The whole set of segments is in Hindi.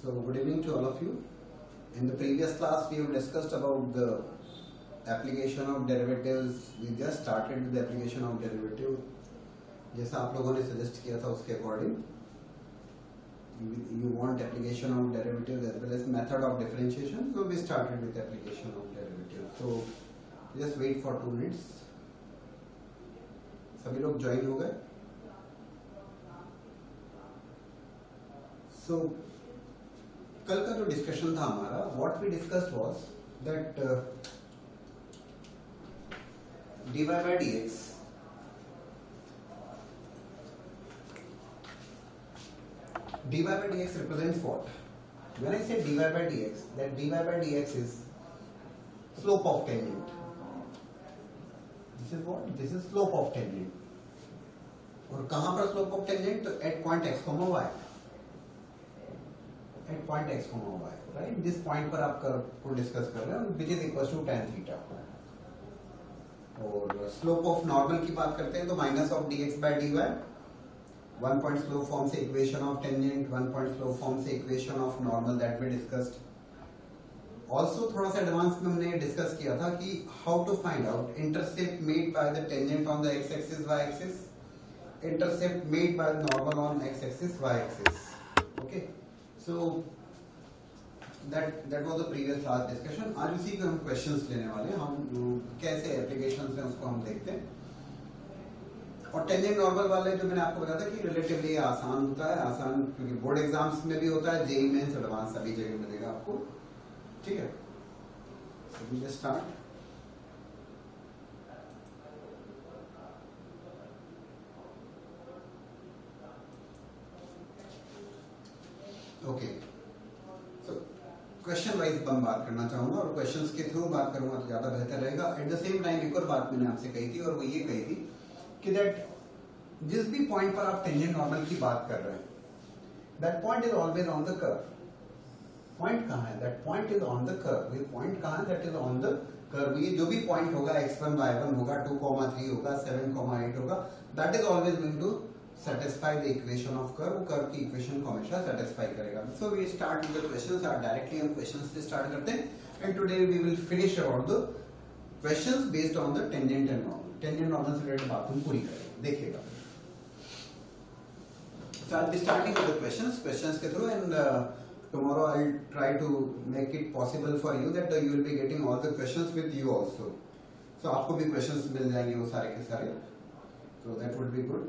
So good evening to all of you. In the previous class we have discussed about the application of derivatives. We just started with the application of derivative. जैसा आप लोगों ने suggest किया था उसके according. You want application of derivatives as well as method of differentiation. So we started with application of derivatives. So just wait for 2 minutes. सभी लोग join हो गए? So कल का जो डिस्कशन था हमारा, what we discussed was that dy by dx represents what? When I say dy by dx, that dy by dx is slope of tangent. This is what? This is slope of tangent. और कहाँ पर slope of tangent? तो at point x, y. At point x, y, right? This point पर आप कर्व को डिस्कस कर रहे हैं, which is equal to tan theta. और स्लोप ऑफ नॉर्मल की बात करते हैं तो minus of dx by dy. 1 point slope form से equation of tangent, 1 point slope form से equation of normal, that we discussed. Also थोड़ा सा एडवांस में हमने डिस्कस किया था कि how to find out intercept made by the tangent on the x axis Y axis, intercept made by the normal on X axis Y axis. Okay, so that was the previous class discussion. आज उसी के हम क्वेश्चंस लेने वाले हैं. हम कैसे एप्लीकेशंस हैं उसको हम देखते हैं. और टेंजेंट नॉर्मल वाले जो मैंने आपको बताया था कि रिलेटिवली आसान होता है, आसान क्योंकि बोर्ड एग्जाम्स में भी होता है, जेईई मेंस एडवांस सभी जगह मिलेगा आपको. ठीक है, so we just start. Okay. Question wise हम बात करना चाहूंगा और क्वेश्चंस के थ्रू बात करूंगा तो ज्यादा बेहतर रहेगा. एट द सेम टाइम एक और बात मैंने आपसे कही थी और वो ये कही थी कि दैट जिस भी पॉइंट पर आप टेंजेंट नॉर्मल की बात कर रहे हैं, that point is always on the curve. Point कहाँ है? That point is on the curve. ये पॉइंट कहाँ है? That is on the curve. ये जो भी पॉइंट होगा x1 y1 होगा, 2,3 होगा, 7,8 होगा, that is always going to satisfy the equation of curve. Curve की इक्वेशन को हमेशा satisfy करेगा. So we start with the questions. Directly हम क्वेश्चंस से स्टार्ट करते हैं. And today we will finish about the questions based on the tangent and normal. Tangent normal से रिलेटेड बात हम पूरी करेंगे. देखिएगा. So I'll be starting with the questions के through, and tomorrow I'll try to make it possible for you that you will be getting all the questions with you also. So आपको भी questions मिल जाएंगे वो सारे के सारे. So that would be good.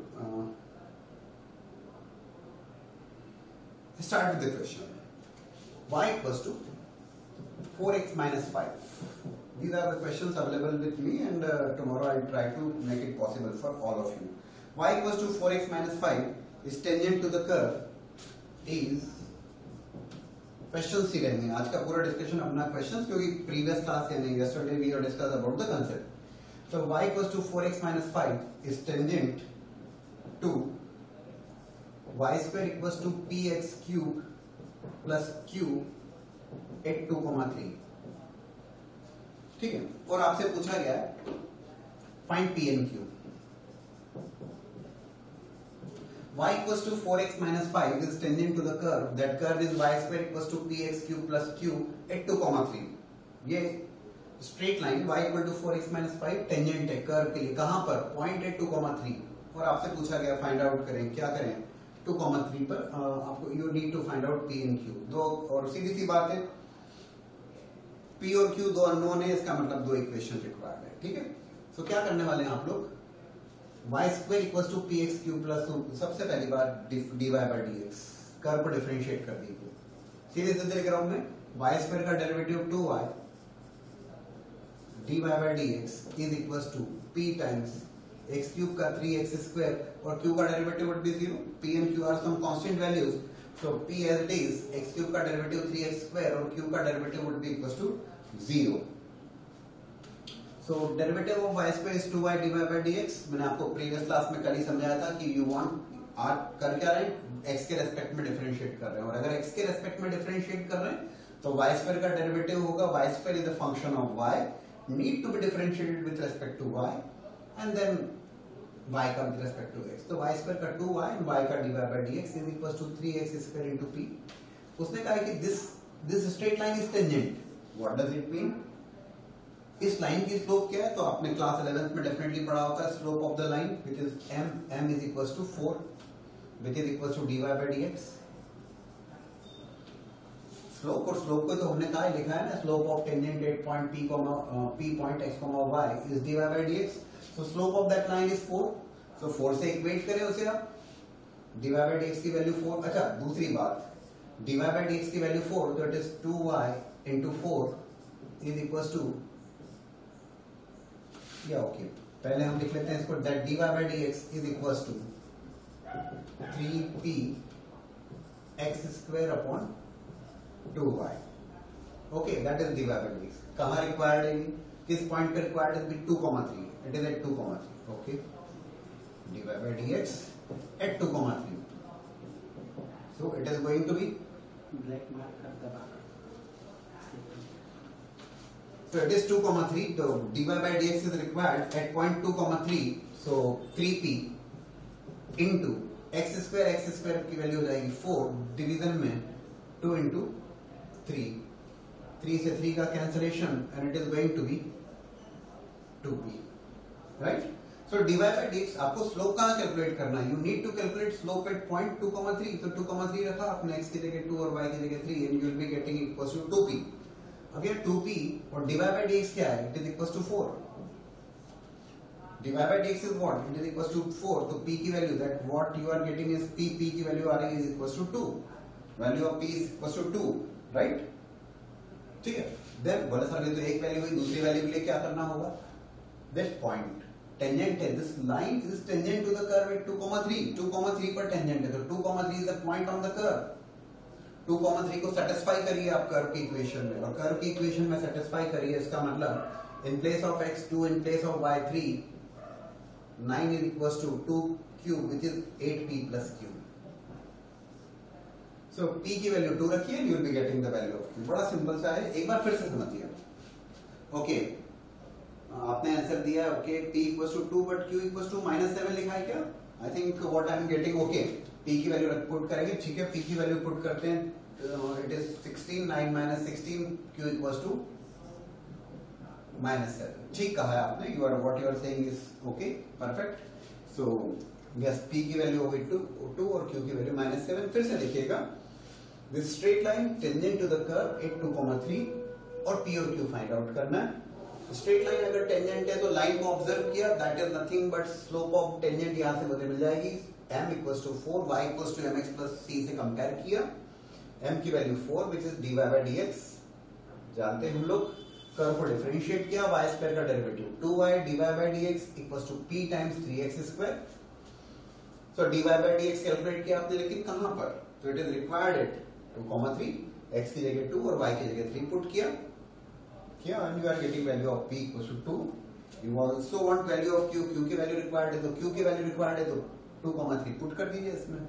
Start with the question. Y equals to 4x minus 5. These are the questions available with me, and tomorrow I'll try to make it possible for all of you. Y equals to 4x minus 5 is tangent to the curve is questions ही रहेंगे. आज का पूरा डिस्कशन अपना questions, क्योंकि previous class यानी yesterday we have discussed about the concept. So y equals to 4x minus 5 is tangent to y square equals to px cube plus q at 2,3. ठीक है, और आपसे पूछा गया है find p and q. y equals to 4x minus 5 is tangent to the curve. That curve is y square equals to px cube plus q at 2,3. ये straight line y equal to 4x minus 5 tangent है कर्व के लिए. कहां पर? Point at 2,3. और आपसे पूछा गया फाइंड आउट करें. क्या करें? 2,3 पर आपको you need to find out p and q. दो, और सीधी सी बात है, p और q दो अननोन है, इसका मतलब 2 इक्वेशन रिक्वायर्ड है. ठीक है, सो क्या करने वाले हैं आप लोग? y square equals to px cube plus, सबसे पहली बार dy by dx कर्व को डिफरेंशिएट कर दीजिए. सीधे सीधे लिख रहा हूं मैं, y स्क्वायर का derivative 2y dy by dx is equals to p times x cube का 3x स्क्वायर और q का derivative would be 0. p and q are some constant values, so p as it is x cube का डेरिवेटिव 3x स्क्वायर और q का derivative would be equals to 0. So derivative of y square is 2y dy by dx. मैंने आपको प्रीवियस क्लास में कल ही समझाया था कि यू वांट आप कर क्या रहे हैं, x के रेस्पेक्ट में डिफरेंशिएट कर रहे हैं. और अगर x के रेस्पेक्ट में डिफरेंशिएट कर रहे हैं तो y स्क्वायर का डेरिवेटिव होगा y square is a function of y, need to be differentiated with respect to y, and then y का विद रिस्पेक्ट टू x. तो y स्क्वायर का 2y and y का dy by dx is equals to 3x square into p. उसने कहा कि this straight line is tangent. What does it mean? इस लाइन की स्लोप क्या है? तो आपने क्लास 11th में डेफिनेटली पढ़ा होगा slope of the line which is m is equals to 4 which is equals to dy by dx. Slope और स्लोप को तो हमने कहा लिखा है ना, slope of tangent at point p point x, y is dy by dx. So slope of that line is 4. So 4 से इक्वेट करें उसे आप, dy by dx की वैल्यू 4. अच्छा दूसरी बात, dy by dx की वैल्यू 4 तो it is 2y into 4 is equals to, या ओके पहले हम लिख लेते हैं इसको, that dy by dx is equals to 3p x square upon 2y. Okay that is dy by dx. कहाँ रिक्वायर्ड है, किस पॉइंट पे रिक्वायर्ड है? 2,3. It is at 2,3. Okay dy by dx at 2,3. So it is going to be black marker दबाकर. So it is 2,3. So dy by dx is required at point 2,3. So 3p into x square की वैल्यू हो जाएगी 4 डिवीजन में 2 into 3. 3 से 3 का cancellation and it is going to be 2p. Right? So dy by dx आपको स्लोप कहाँ कैलकुलेट करना है? You need to calculate slope at point 2,3. तो 2,3 रखा आपने, x की जगह 2 और y की जगह 3 and you will be getting equals to 2p. अब ये 2p और dy by dx क्या है? It is equals to 4. dy by dx is what? It is equals to 4. तो p की value, that what you are getting is p की वैल्यू आ रही है is equals to 2. Value of p is equals to 2, right? ठीक है. Then बोले सर ये तो एक वैल्यू हुई, दूसरी वैल्यू के लिए क्या करना होगा? This point टेंजेंट है, this line is tangent to the curve at 2,3. 2,3 पर टेंजेंट है, तो 2,3 is the point on the curve. 2,3 को सेटिस्फाई करिए आप कर्व की इक्वेशन में, और कर्व की इक्वेशन में सेटिस्फाई करिए. इसका मतलब in place of x2 in place of y3 9 is equals to 2 cube which is 8p plus q. So p की वैल्यू 2 रखिए, you will be getting the value of q. बड़ा सिंपल सा है, एक बार फिर से समझिए. ओके आपने आंसर दिया okay, p equals to 2 but q equals to -7 लिखा है क्या? I think what I am getting. Okay p की वैल्यू पुट करेंगे, ठीक है. p की वैल्यू पुट करते हैं, it is 16 9 - 16 q equals to -7. ठीक कहा है आपने, you are what you are saying is okay, perfect. So yes p की वैल्यू होगी 2 और q की वैल्यू -7. फिर से लिखिएगा, this straight line tangent to the curve at 2,3 और p और q फाइंड आउट करना है. स्ट्रेट लाइन अगर टेंजेंट है तो लाइन को ऑब्जर्व किया, that is nothing but slope of tangent यहां से मुझे मिल जाएगी m equals to 4, y equals to mx plus c से कंपेयर किया. m की value 4 which is dy by dx जानते हैं हम लोग. कर्व को डिफरेंशिएट किया, y स्क्वायर का derivative 2y dy by dx equals to p times 3x square. So dy by dx calculate किया आपने, लेकिन कहां पर? तो it is required at 2,3, x की जगह 2 और y की जगह 3 पुट किया, and you are getting value of p equals to 2. You also want value of q. q की वैल्यू रिक्वायर्ड है, तो q की वैल्यू रिक्वायर्ड है, तो 2,3 पुट कर दीजिए इसमें,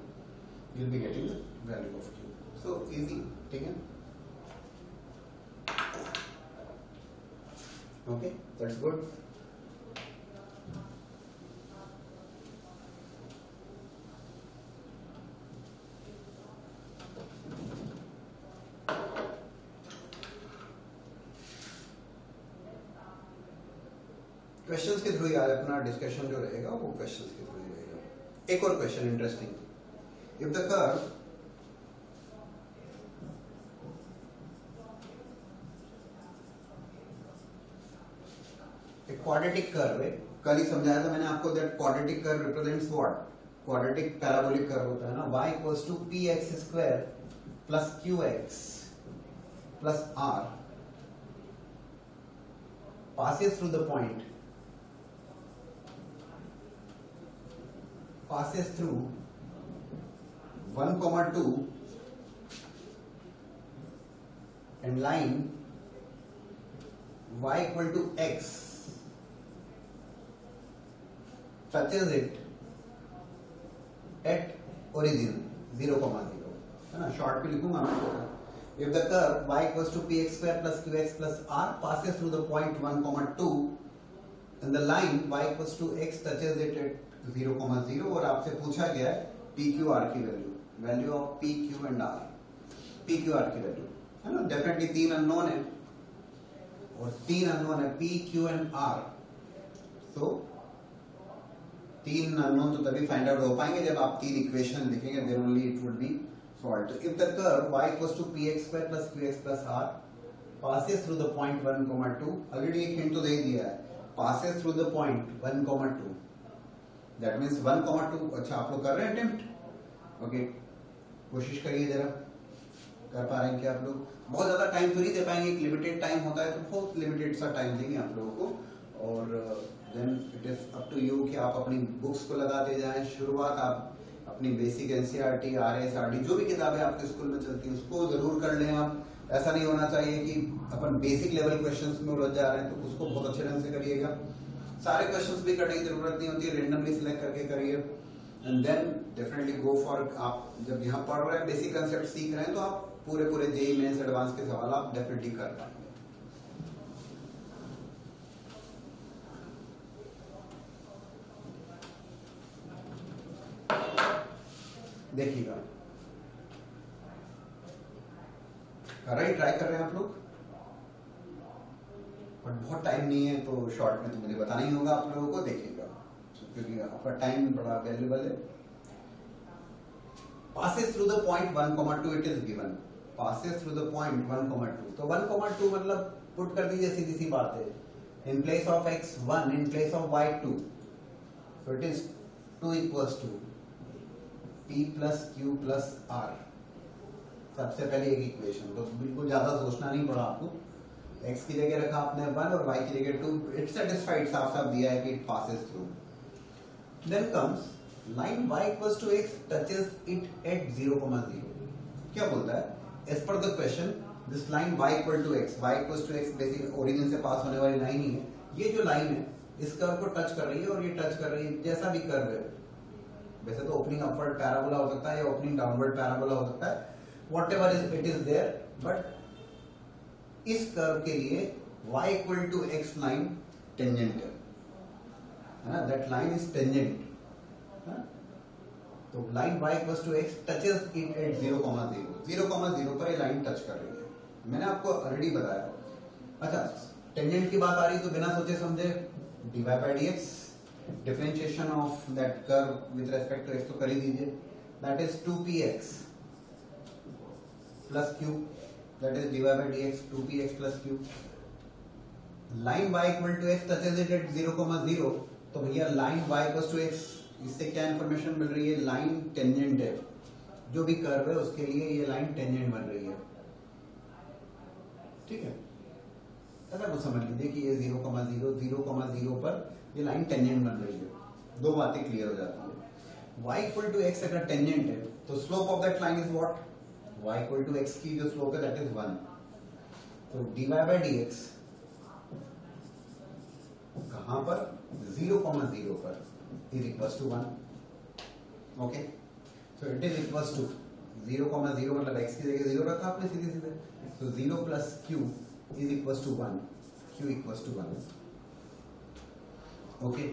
you will be getting the value of q. So easy, ठीक है. Okay, that's good. क्वेश्चंस के थ्रू आज अपना डिस्कशन जो रहेगा वो क्वेश्चंस के थ्रू रहेगा. एक और question interesting. If the curve एक क्वाड्रेटिक कर्व है, कल ही समझाया था मैंने आपको, that quadratic curve represents what? Quadratic parabolic curve होता है ना. y equals to px square plus qx plus r passes through the point, passes through 1,2 and line y equal to x touches it at origin 0,0 है ना. शॉर्ट पे लिखूंगा मैं. If the curve y equals to px square plus qx plus r passes through the point 1,2 and the line y equals to x touches it at 0,0 और आपसे पूछा गया है p q r की value, value of p q and r. P Q R की वैल्यू है ना, डेफिनेटली 3 अननोन है और 3 अननोन है पी क्यू एंड आर। तो 3 अननोन तो तभी फाइंड आउट हो पाएंगे जब आप 3 इक्वेशन लिखेंगे, then only it would be solved. If the curve y equals to px² + qx + r passes through the point 1, 2, already एक हिंट तो दे दिया है, passes through the point 1, 2, that means 1, 2। अच्छा आप लोग कर रहे हैं अटेम्प्ट? ओके, कोशिश करिए जरा, कर पा रहे हैं क्या आप लोग? बहुत ज्यादा टाइम तो नहीं दे पाएंगे, एक लिमिटेड टाइम होता है तो बहुत लिमिटेड सा टाइम देंगे आप लोगों को, और then it is up to you कि आप अपनी बुक्स को लगाते जाएं। शुरुआत आप अपनी बेसिक एनसीईआरटी, आरएस, आरडी जो भी किताबें आपके स्कूल में चलती हैं उसको जरूर कर लें आप। ऐसा नहीं होना चाहिए कि अपन बेसिक लेवल क्वेश्चंस में उलझ जा रहे हैं, तो उसको बहुत अच्छे ढंग से करिएगा। सारे क्वेश्चंस भी करने की जरूरत नहीं होती है, रेंडमली सिलेक्ट करके करिए and then definitely go for. आप जब यहाँ पढ़ रहे हैं, बेसिक कंसेप्ट सीख रहे हैं, तो आप पूरे जेईई मेंस एडवांस के सवाल आप डेफिनेटली कर पाएंगे। देखिएगा, ट्राई कर रहे हैं आप लोग, बट बहुत टाइम नहीं है तो शॉर्ट में तो मुझे बताना ही होगा आप लोगों को। देखिएगा क्योंकि आपका टाइम बड़ा वैल्यूएबल है। passes through the point 1, 2 it is given, passes through the point 1, 2, तो 1, 2 मतलब पुट कर दीजिए, सीधी सी बात है, in place of x1 in place of y2, so it is 2 equals to p plus q plus r। सबसे पहले एक इक्वेशन, तो बिल्कुल ज्यादा सोचना नहीं पड़ा आपको, x की जगह रखा आपने 1 और y की जगह 2, इट सेटिस्फाइड, साफ साफ दिया है कि it passes through. Then comes line y equals to x touches it at 0, 0। क्या बोलता है? As per the question, this line y equal to x basic origin से पास होने वाली लाइन ही है। ये जो लाइन है इस कर्व को टच कर रही है और ये टच कर रही है, जैसा भी कर्व है, वैसे तो ओपनिंग अपवर्ड पैराबोला हो सकता है या ओपनिंग डाउनवर्ड पैराबोला हो सकता है, whatever it is there, but इस कर्व के लिए y equal to x line tangent है ना, दैट लाइन इज टेंजेंट। तो line y equals to x touches it at 0, 0 पर ये लाइन टच कर रही है। मैंने आपको ऑलरेडी बताया। अच्छा, टेंजेंट की बात आ रही तो बिना सोचे समझे dy by dx, differentiation of that curve with respect to x तो कर ही दीजिए, that is 2px plus q, that is dy by dx 2px plus q। Line y equal to x touches it at 0, 0, तो भैया line y equals to x, इससे क्या इंफॉर्मेशन मिल रही है? लाइन टेंजेंट है, जो भी कर्व है उसके लिए ये लाइन टेंजेंट बन रही है। ठीक है, ऐसा कुछ समझ लीजिए कि ये 0, 0 पर ये लाइन टेंजेंट बन रही है। दो बातें क्लियर हो जाती है। y equal to x अगर टेंजेंट है तो slope of that line is what? y equal to x की जो स्लोप है दैट इज 1, तो dy by dx कहां पर? 0, 0 पर is equals to 1। Okay, so it is equals to 0, 0 मतलब x की जगह 0 रखा आपने सीधे सीधे, so 0 plus q is equals to 1, q equals to 1। okay,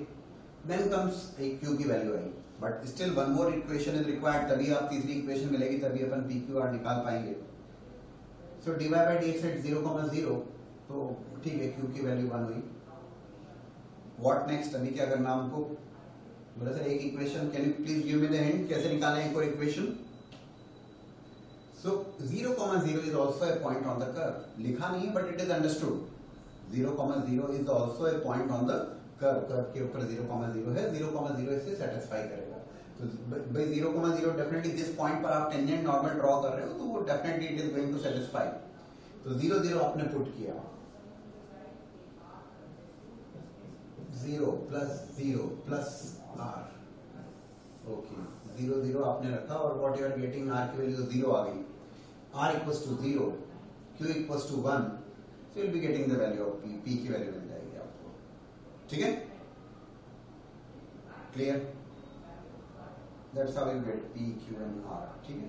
then comes एक q की value I, but still one more equation is required, तभी आप तीसरी इक्वेशन मिलेगी, तभी अपन पी क्यू आर निकाल पाएंगे। सो dy by dx at 0, 0, तो ठीक है, q की वैल्यू 1 हुई। What next? अभी क्या करना हमको? बोला सर एक equation, can you please give me the hint, कैसे निकालें एक और equation? So 0, 0 is also a point on the curve, लिखा नहीं but it is understood. 0, 0 is also a point on the curve, curve के ऊपर 0, 0 है, 0, 0 इसे सेटिस्फाई करेगा। तो भाई 0, 0 डेफिनेटली जिस पॉइंट पर आप टेंजेंट नॉर्मल ड्रॉ कर रहे हो तो वो definitely it is going to satisfy. तो 0, 0 आपने पुट किया, 0 plus r, ओके, 0, 0 आपने रखा और what you are getting, r की वैल्यू 0 आ गई, r equals to 0, q equals to 1, so you'll be getting the value of p, p की वैल्यू मिल जाएगी आपको। ठीक है, clear? That's how you get p, q and r। ठीक है,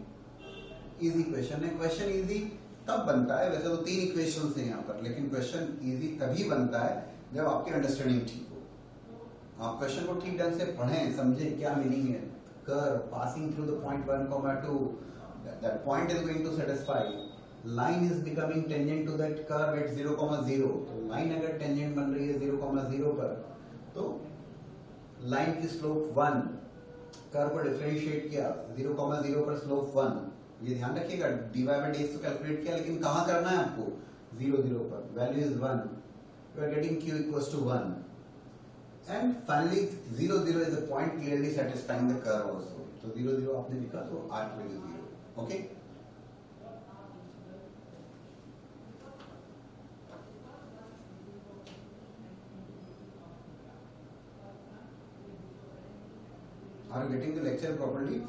इजी क्वेश्चन है। क्वेश्चन इजी तब बनता है, वैसे तो 3 इक्वेशंस हैं यहाँ पर, लेकिन क्वेश्चन इजी तभी बनता है जब आपकी अंडरस्टैंडिंग ठीक हो, आप क्वेश्चन को ठीक ढंग से पढ़ें, समझें क्या मीनिंग है। Curve passing through the point 1, 2, that point is going to satisfy. Line is becoming tangent to that curve at 0, 0. तो लाइन अगर टेंजेंट बन रही है 0, 0 पर, तो लाइन की स्लोप 1, कर्व को डिफरेंशिएट किया 0, 0 पर स्लोप 1. ये ध्यान रखिएगा, dy by dx तो कैलकुलेट किया, लेकिन कहाँ करना है आपको? 0, 0 पर. Value is 1. You are getting q equals to 1. And finally 0, 0 is a point clearly satisfying the curve also. तो 0, 0 आपने लिखा तो arc value 0. Okay? Are you getting the lecture properly?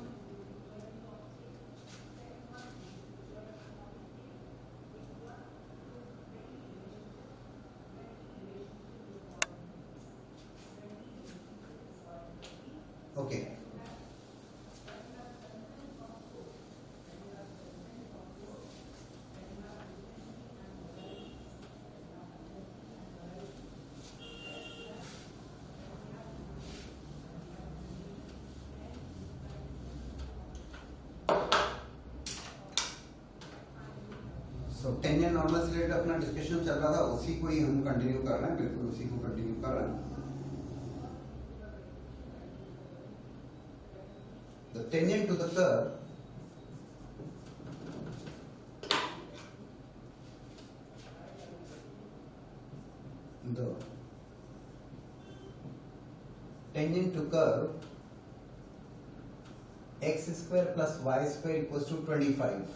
Okay. तो टेंजेंट नॉर्मल से रिलेटेड अपना डिस्कशन चल रहा था, उसी को ही हम कंटिन्यू कर रहे हैं, बिल्कुल उसी को कंटिन्यू कर रहे हैं. The tangent to the curve x square plus y square equals to 25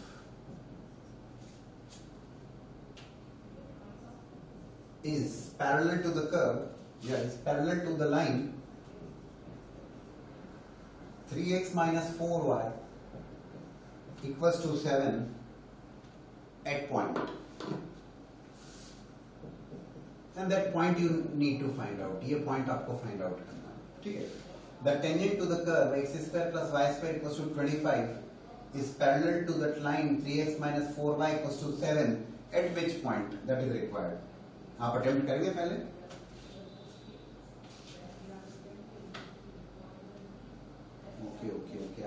is parallel to the curve, is parallel to the line 3x minus 4y equals to 7 at point. And that point you need to find out. ये point आपको find out करना है, ठीक है? The tangent to the curve x square plus y square equals to 25 is parallel to that line 3x minus 4y equals to 7 at which point that is required. आप attempt करेंगे पहले? Okay.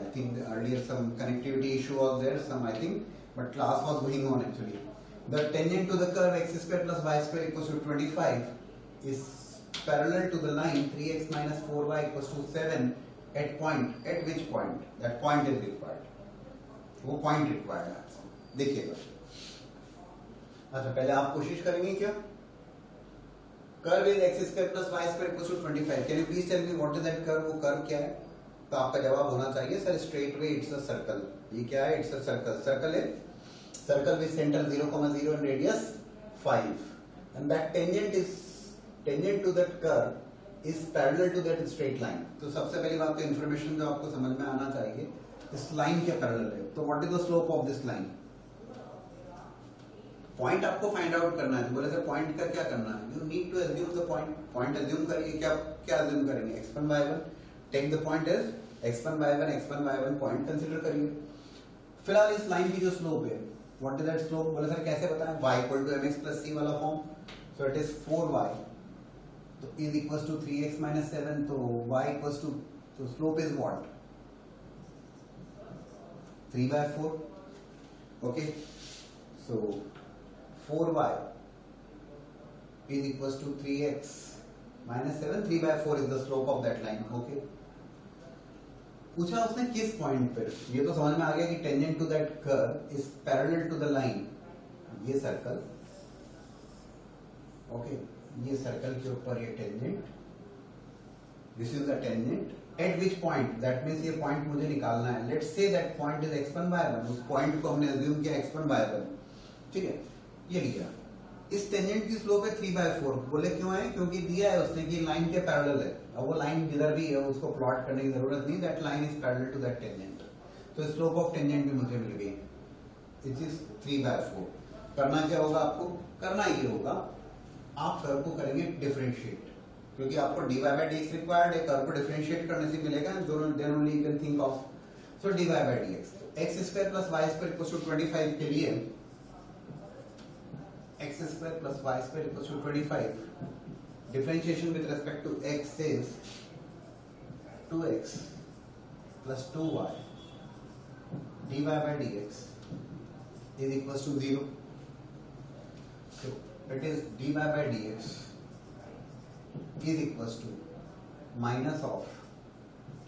I think earlier some connectivity issue was there, I think, but class was going on actually. The tangent to the curve x square plus y square equals to 25 is parallel to the line 3x minus 4y equals to 7 at point. At which point? That point is required. वो point required है. देखिएगा. अच्छा, पहले आप कोशिश करेंगे क्या? Curve is x square plus y square equals to 25. Can you please tell me what is that curve? वो curve क्या है? तो आपका जवाब होना चाहिए sir straight way it's a circle. ये क्या है? It's a circle. सर्कल है, circle with centre 0, 0 and radius 5, and that tangent to that curve is parallel to that straight line. तो सबसे पहली बात तो इंफॉर्मेशन जो आपको समझ में आना चाहिए, इस लाइन के पैरेलल है. तो what is the slope of this line? Point आपको फाइंड आउट करना है. तो बोले सर पॉइंट का क्या करना है? You need to assume the point. Point assume करिए. क्या एज्यूम करेंगे? x1 y1. Take the point as x1 y1 point consider करिए. फिलहाल इस लाइन की जो स्लोप है, व्हाट इज दैट स्लोप? बोले सर कैसे बताएं? y equal to mx plus c वाला form. So it is 4y तो is equals to 3x minus 7. तो y इक्वल्स टू, तो slope is what? 3/4. Okay, so 4y is equals to 3x minus 7. 3/4 is the slope of that line. Okay. पूछा उसने किस पॉइंट पर? ये तो समझ में आ गया कि tangent to that curve is parallel to the line. ये सर्कल, ओके, ये सर्कल के ऊपर ये tangent, this is the tangent. At which point? That means ये पॉइंट मुझे निकालना है. Let's say that point is x1 y1. उस पॉइंट को हमने अज्यूम किया x1 y1, ठीक है, ये लिया. इस टेंजेंट की स्लोप है 3/4. बोले क्यों है? क्योंकि दिया है उसने कि लाइन के पैरेलल है. अब वो लाइन जिधर भी है उसको प्लॉट करने की जरूरत नहीं. That line is parallel to that tangent. तो स्लोप ऑफ टेंजेंट भी मुझे मिल गई. It is 3/4. करना क्या होगा आपको? करना ये होगा, आप कर्व को करेंगे डिफरेंशिएट, क्योंकि आपको dy by dx रिक्वायर्ड है. कर्व को डिफरेंशिएट करने से मिलेगा, then only you can think of. So dy by dx. x square plus y square equals to 25 के लिए x square plus y square equals to 25. Differentiation with respect to x is 2x plus 2y dy by dx is equals to 0. So it is dy by dx is equals to minus of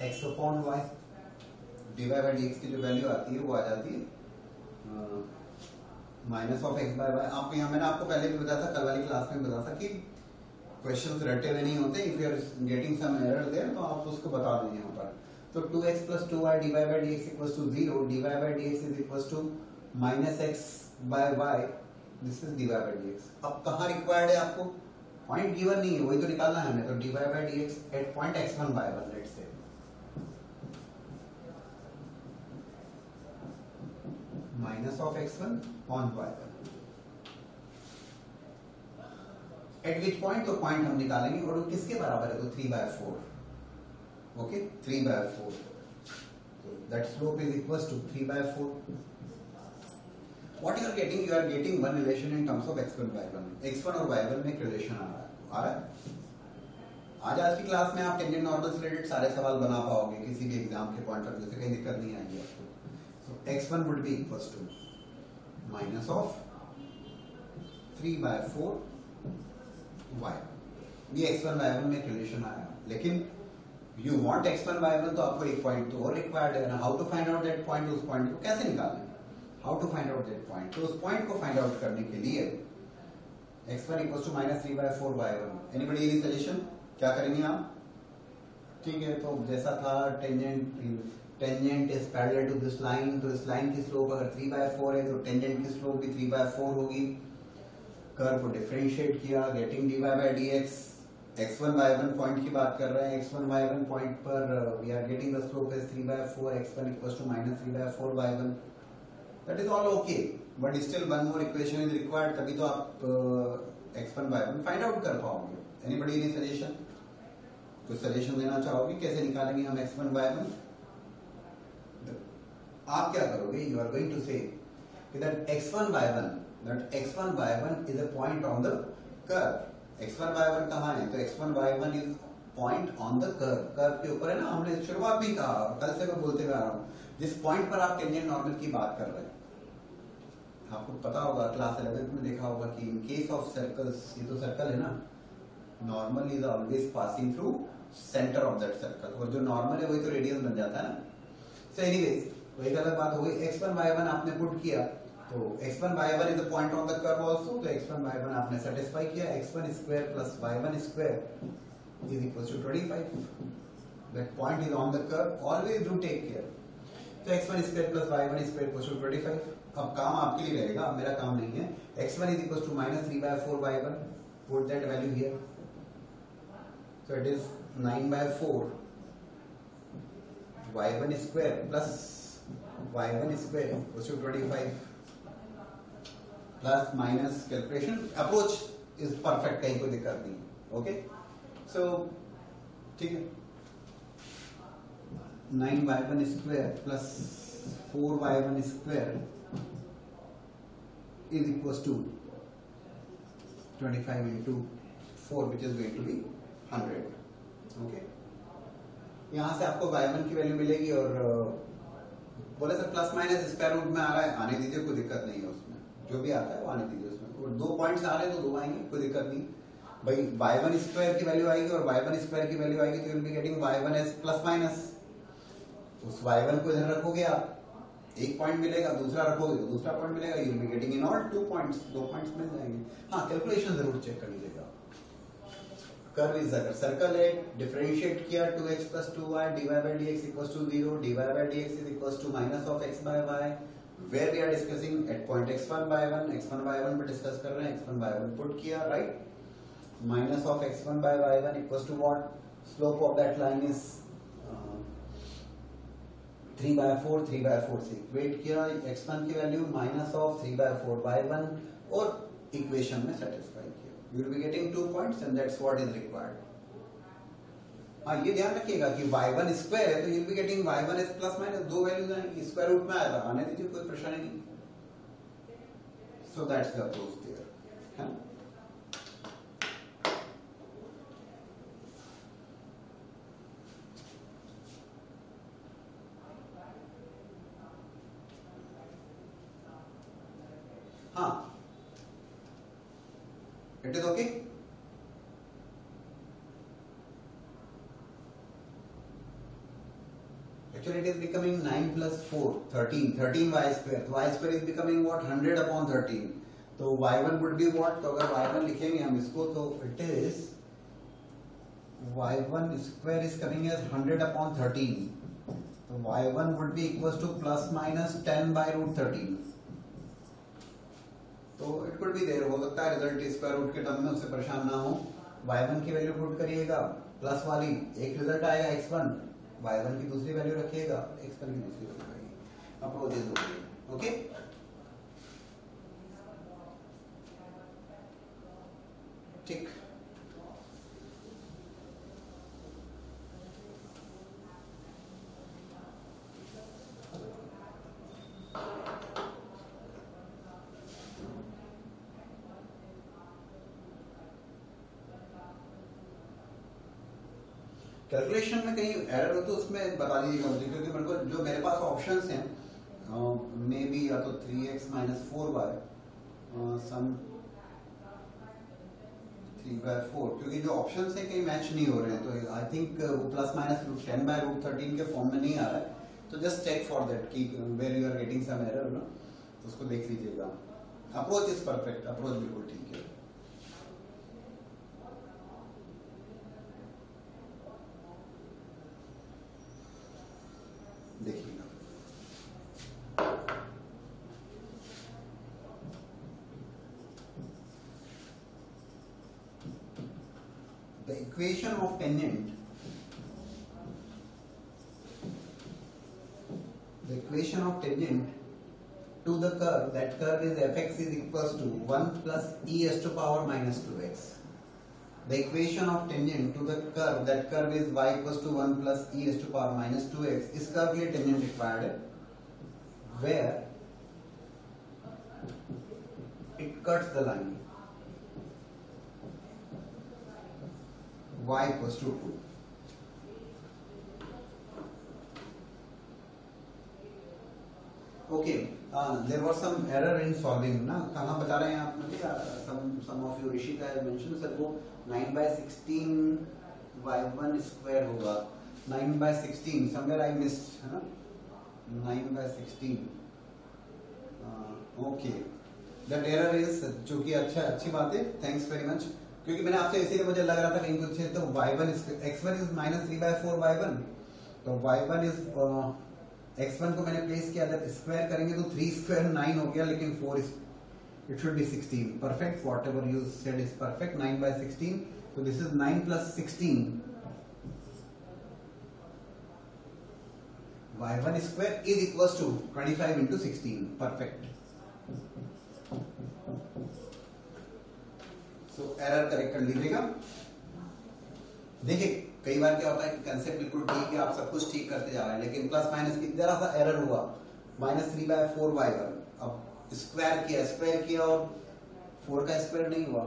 x upon y. dy by dx की जो वैल्यू आती है वो आ जाती है minus of x by y. आपको यहाँ मैंने आपको पहले भी बताया था, कल वाली क्लास में बताया था कि क्वेश्चंस रटे हुए नहीं होते. If you are getting some error there तो आप उसको बता दें यहाँ पर. तो 2x plus 2y dy by dx equals to 0. dy by dx is equals to minus x by y. This is dy by dx. अब कहाँ रिक्वायर्ड है आपको? पॉइंट गिवन नहीं है, वही तो निकालना है हमें. तो dy by dx at point x1 by 1 let's say. Minus of x1 on y1. At which point? तो पॉइंट हम निकालेंगे और वो किसके बराबर है? तो 3/4. Okay, 3/4. So that slope is equals to 3/4. What you are getting? You are getting one relation in terms of x1 y1. x1 और y1 में एक relation आ रहा है. आज की क्लास में आप टेंजेंट नॉर्मल से रिलेटेड सारे सवाल बना पाओगे किसी भी एग्जाम के पॉइंट ऑफ व्यू से, कहीं दिक्कत नहीं आएगी आपको. So x1 would be equals to minus of 3/4 y. ये x1 y1 में एक रिलेशन आया, लेकिन you want x1 y1 तो आपको एक पॉइंट तो और रिक्वायर्ड है ना. How to find out that point? उस पॉइंट को कैसे निकालना है? How to find out that point? तो उस पॉइंट को फाइंड आउट करने के लिए x1 equals to minus 3/4 y1. Anybody any suggestion? क्या करेंगे आप? ठीक है, तो जैसा था tangent is parallel to this line, तो इस लाइन की स्लोप अगर 3/4 है तो टेंजेंट की स्लोप भी 3/4 होगी. कर्व को डिफरेंशिएट किया, getting dy by dx. x1 y1 point की बात कर रहे हैं. x1 y1 पॉइंट पर we are getting the slope is 3/4. x1 equals to minus 3/4 y1. That is all okay, but still one more equation is required. तभी तो आप x1 y1 फाइंड आउट कर पाओगे. Anybody any suggestion? कुछ सजेशन देना चाहोगे कैसे निकालेंगे हम x1 y1? आप क्या करोगे? यू आर गोइंग टू से that x1 y1 is a point on the curve. x1 y1 कहाँ है? तो x1 y1 is point on the curve. Curve के ऊपर है ना. हमने शुरुआत भी कहा, कल से मैं बोलते हुए आ रहा हूँ, जिस पॉइंट पर आप टेंजेंट नॉर्मल की बात कर रहे हैं. आपको पता होगा, क्लास 11th में देखा होगा कि इन केस ऑफ सर्कल्स, ये तो सर्कल है ना, normal is always passing through centre of that circle, और जो नॉर्मल है वही तो रेडियस बन जाता है ना. सो एनीवेज तो एक अलग बात हो गई. x1 y1 आपने पुट किया, तो x1 y1 is the point on the curve also. तो x1 y1 आपने सेटिस्फाई किया. x1 square plus y1 square is equal to 25. That point is on the curve. Always do take care. तो x1 square plus y1 square equal to 25. अब काम आपके लिए रहेगा, मेरा काम नहीं है. x1 is equal to minus 3/4 y1. Put that value here. So it is 9/4 y1 square plus y1 square equals to 25. Plus minus calculation approach is perfect, कहीं कोई दिक्कत नहीं. Okay, so ठीक है. 9y1 square plus 4y1 square is equals to 25 into 4, which is going to be 100. Okay, यहाँ से आपको y1 की वैल्यू मिलेगी. और बोले sir plus minus square root में आ रहा है, आने दीजिए, कोई दिक्कत नहीं है उसमें. जो भी आता है वो आने दीजिए उसमें. और 2 पॉइंट्स आ रहे हैं तो 2 आएंगे, कोई दिक्कत नहीं. भाई y1 स्क्वायर की वैल्यू आएगी और y1 स्क्वायर की वैल्यू आएगी, तो you will be getting y1 as plus minus. उस y1 को इधर रखोगे आप, एक पॉइंट मिलेगा. दूसरा रखोगे तो दूसरा पॉइंट मिलेगा. You will be getting in all 2 points. 2 points मिल जाएंगे. हाँ, कैलकुलेशन जरूर चेक कर लीजिएगा. कर्व इज अगर सर्कल है, डिफरेंशिएट किया 2x plus 2y dy by dx equals to 0. dy by dx is equals to minus of x by y, where we are discussing at point x1 by 1. x1 by 1 पर डिस्कस कर रहे हैं. x1 by 1 पुट किया, right. minus of x1 by y1 equals to what? Slope of that line is 3/4. 3/4 से इक्वेट किया. x1 की वैल्यू minus of 3/4 y1 और इक्वेशन में सेटिस्फाई किया. You will be getting 2 points and that's what is required. हाँ, ये ध्यान रखिएगा कि y1 स्क्वायर है तो you will be getting y1 is plus minus 2 values आएंगी. स्क्वायर रूट में आया था, आने दीजिए, कोई परेशानी नहीं. So that's the approach there. है ना? हाँ, it is okay. Actually, it is becoming 9 plus 4, 13. 13 y square. So y square is becoming what? 100 upon 13. तो y1 would be what? तो अगर y1 लिखेंगे हम इसको तो it is y1 square is coming as 100 upon 13. तो y1 would be equals to plus minus 10 by root 13. तो it could be there. हो सकता है रिजल्ट स्क्वायर रूट के टर्म में उससे परेशान ना हो. y1 की वैल्यू पुट करिएगा प्लस वाली, एक रिजल्ट आएगा x1. y1 की दूसरी वैल्यू रखिएगा, x1 की दूसरी वैल्यू आएगी. Approach is okay. ओके, ठीक. कैलकुलेशन में कहीं एरर हो तो उसमें बता दीजिएगा मुझे, क्योंकि मेरे को जो मेरे पास ऑप्शंस हैं मे बी या तो 3x माइनस 4y सम 3/4, क्योंकि जो ऑप्शंस हैं कहीं मैच नहीं हो रहे हैं. तो I think plus minus 10 by root 13 के फॉर्म में नहीं आ रहा है. तो जस्ट चेक फॉर दैट कि where you are getting some error ना, तो उसको देख लीजिएगा. अप्रोच इज परफेक्ट, अप्रोच बिल्कुल ठीक है. देखिएगा the equation of tangent, the equation of tangent to the curve, that curve is fx is equals to 1 plus e s to power minus 2x. The equation of tangent to the curve, that curve is y equals to 1 plus e s to power minus 2x. इस curve के लिए tangent required है, where it cuts the line y equals to 2. Okay, there was some error in solving ना. कहाँ बता रहे हैं आप मुझे? some of you Rishika has mentioned sir वो 9/16 y1 square होगा. 9/16 somewhere I missed है ना. 9/16. Okay, that error is, जो कि अच्छी बात है. Thanks very much. क्योंकि मैंने आपसे इसीलिए मुझे लग रहा था कहीं कुछ है. तो y1 x1 is minus 3/4 y1. तो y1 is x1 को मैंने प्लेस किया. जब स्क्वायर करेंगे तो 3 स्क्वायर 9 हो गया, लेकिन 4 is it should be 16. Perfect, whatever you said is perfect. 9/16. So this is 9 plus 16. y1 square is equals to 25 into 16. Perfect. So error correct कर लीजिएगा. देखिए कई बार क्या होता है कि कंसेप्ट बिल्कुल ठीक है, आप सब कुछ ठीक करते जा रहे हैं, लेकिन प्लस माइनस की जरा सा एरर हुआ. Minus 3/4 y1. अब स्क्वायर किया और 4 का स्क्वायर नहीं हुआ.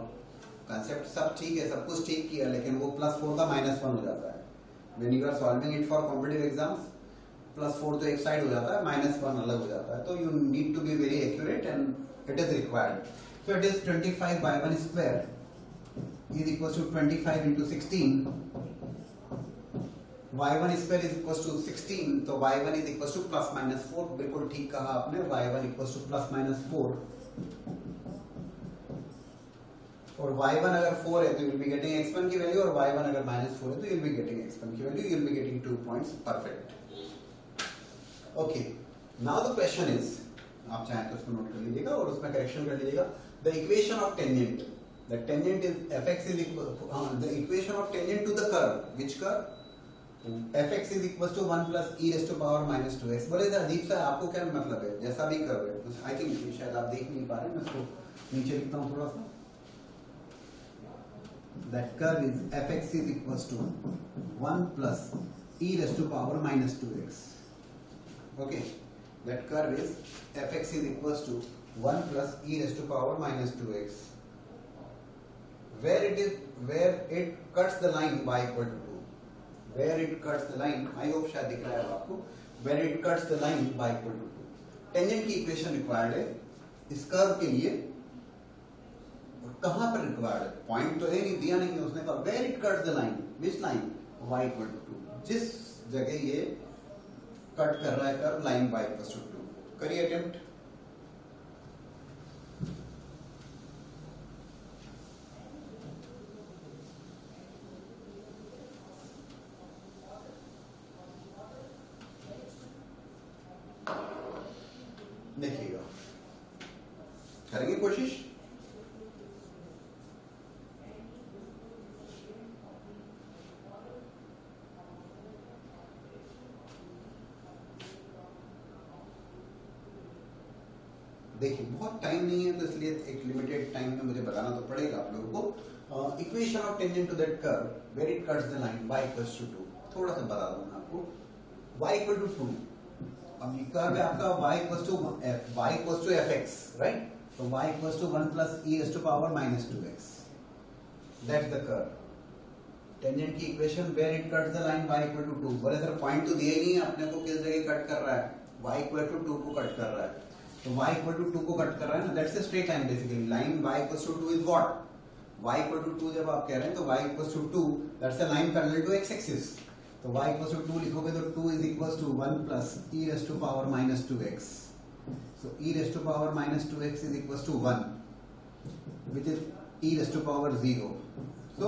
कंसेप्ट सब ठीक है, सब कुछ ठीक किया, लेकिन वो +4 का -1 हो जाता है. When you are solving it for competitive exams, +4 तो एक साइड हो जाता है, -1 अलग हो जाता है. तो you need to be very accurate and it is required. So it is 25 y1 square is equals to 25 into 16. y1 square is equals to 16. तो y1 is equals to plus minus 4. बिल्कुल ठीक कहा आपने. y1 equals to plus minus 4. और y1 अगर 4 है तो you'll be getting x1 की वैल्यू, और y1 अगर -4 है तो you'll be getting x1 की value. You'll be getting 2 points. Perfect. Okay. Now the question is, आप चाहें तो उसको नोट कर लीजिएगा और उसमें करेक्शन कर लीजिएगा. The equation of tangent. The tangent is fx is equal the equation of tangent to the curve. Which curve? fx is equals to 1 plus e raised to power minus 2x. बोले अजीब सा, आपको क्या मतलब है? जैसा भी कर्व है, आई थिंक शायद आप देख नहीं पा रहे, मैं इसको नीचे लिखता हूँ थोड़ा सा. That curve is fx is equals to 1 plus e raised to power minus 2x. Okay, that curve is fx is equals to 1 plus e raised to power minus 2x. Where it cuts the line y equal to 2. Where it cuts the line, I hope शायद दिख रहा है आपको. Where it cuts the line y equal to 2. Tangent की इक्वेशन रिक्वायर्ड है. इस कर्व के लिए कहां पर रिक्वायर्ड है? पॉइंट तो है नहीं, दिया नहीं है उसने कहा where it cuts the line, which line? y equal to 2, जिस जगह ये कट कर रहा है curve line y equal to 2। करिए अटेम्प्ट। देखिएगा, करेंगे कोशिश। देखिए बहुत टाइम नहीं है तो इसलिए एक लिमिटेड टाइम में मुझे बताना तो पड़ेगा आप लोगों को। Equation of tangent to that curve where it cuts the line y equal to 2। थोड़ा सा बता दूं मैं आपको, y इक्वल टू 2। अब ये कर्व है आपका y equal to fx, right? तो y equal to 1 plus e raise to power minus 2x, that's the curve. Tangent की equation where it cuts the line y equal to 2। बोले सर पॉइंट तो दिए ही नहीं है अपने को, किस जगह कट कर रहा है? y इक्वल टू 2 को कट कर रहा है, तो y इक्वल टू 2 को कट कर रहा है ना, that's a straight line basically. Line y equal to 2 is what? y equal to 2 जब आप कह रहे हैं तो y equal to 2 that's a line parallel to x axis. तो y इक्वल टू 2 लिखोगे तो 2 is equal to 1 plus e raise to power minus 2x। So e raise to power minus 2x is equal to 1 which is e raise to power 0। So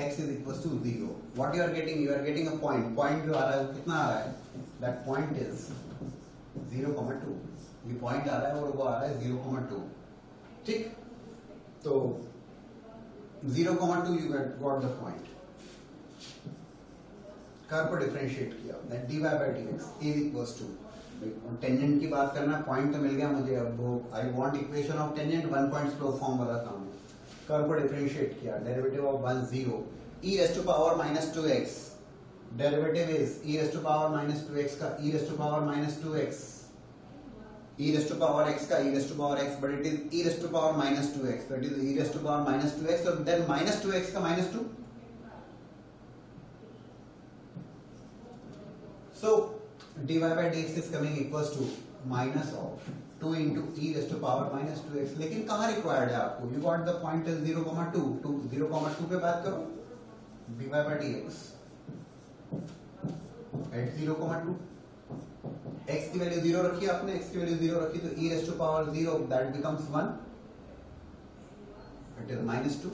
x is equals to 0. What you are getting? You are getting a point. Point जो आ रहा है वो कितना आ रहा है? That point is 0,2. ये point आ रहा है और वो आ रहा है 0,2. ठीक? तो 0,2 you got the point. Curve को डिफरेंशिएट किया, that dy by dx is equals to, tangent की बात करना, पॉइंट तो मिल गया मुझे। अब वो I want equation of tangent, one point slope form वाला काम है। कर्व को डिफरेंशिएट किया, derivative of 1 0, e raise to power minus 2x, derivative is e raise to power minus 2x का e raise to power minus 2x, e raise to power x का e raise to power x, but it is e raise to power minus 2x, so it is e raise to power minus 2x, so then minus 2x का minus 2, so dy by dx is coming equals to minus of 2 into e raised to power minus 2x। लेकिन कहाँ रिक्वायर्ड है आपको? You got the point is 0,2, 0,2 पे बात करो, dy by dx at 0,2, x की वैल्यू 0 रखी आपने, x की वैल्यू 0 रखी तो e raised to power 0 that becomes 1, it is minus 2,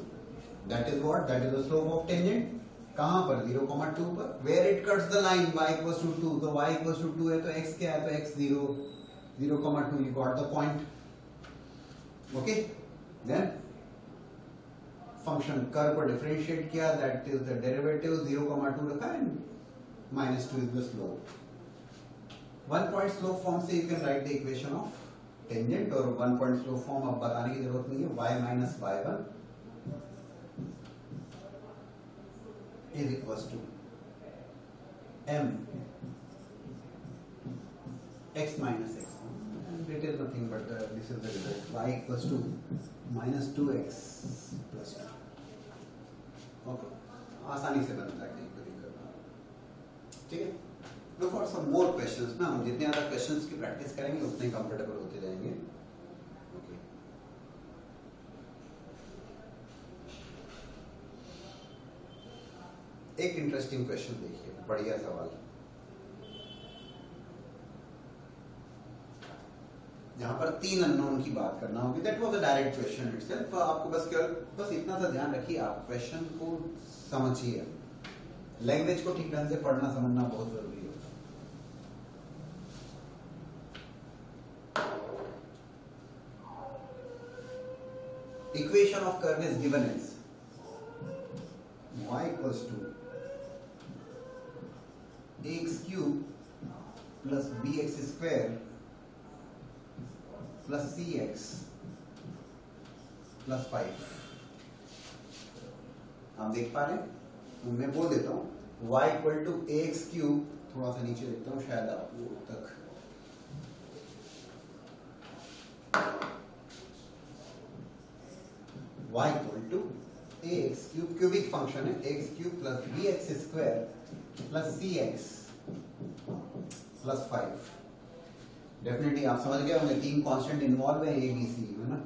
that is what? That is the slope of tangent। कहां पर? 0,2 पर। Where it cuts the line y equals to 2, तो y equals to 2 है तो x क्या है? तो x 0, 0,2, you got the point। Okay, then function curve को डिफरेंशिएट किया, that is the derivative, 0,2 रखा है, minus 2 is the slope। One point slope form से you can write the equation of tangent, और वन पॉइंट स्लोप फॉर्म अब बताने की जरूरत नहीं है, y minus y1 is equals to m x minus x, and it is nothing but this is the result, y equals to minus 2x plus 2। okay, आसानी से बनता है, कहीं पर दिक्कत। ठीक है, look for some more questions ना, हम जितने ज्यादा questions की प्रैक्टिस करेंगे उतने कंफर्टेबल होते जाएंगे। okay, एक इंटरेस्टिंग क्वेश्चन देखिए, बढ़िया सवाल, जहां पर 3 अननोन की बात करना होगी। That was a direct question itself. आपको बस इतना सा ध्यान रखिए, आप क्वेश्चन को समझिए, लैंग्वेज को ठीक ढंग से पढ़ना समझना बहुत जरूरी है। Equation of curve is given as y equals to ax cube plus bx square plus cx plus 5। आप देख पा रहे हैं? मैं बोल देता हूं, y equal to ax cube, थोड़ा सा नीचे देखता हूं शायद आपको तक, y equal to ax cube, cubic function है, x cube plus bx square plus cx plus 5। Definitely आप समझ गए होंगे, तीन कांस्टेंट इन्वॉल्व है ए बी सी है ना।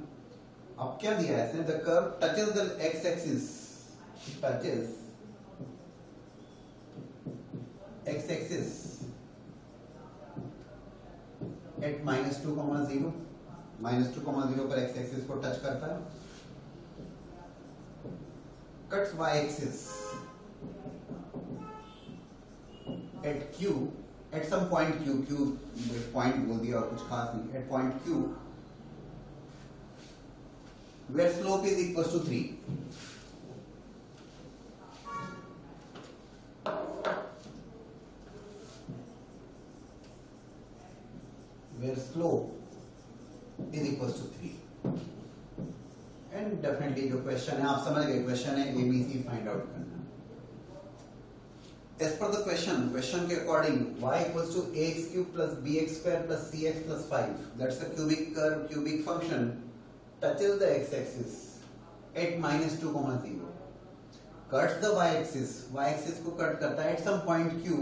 अब क्या दिया है इसने, the curve touches the x axis, touches x axis at -2, 0, -2, 0 पर एक्स एक्सिस को टच करता है, cuts y axis at Q, at some point Q, Q point बोल दिया और कुछ खास नहीं, at point Q where slope is equal to 3, where slope is equals to 3, and definitely जो क्वेश्चन है आप समझ गए, क्वेश्चन है ABC फाइंड आउट करना। As per the question के according y equals to ax cube plus bx square plus cx plus 5, that's a cubic curve, cubic function touches the x axis at -2, 0, cuts the y axis को कट करता है at some point q,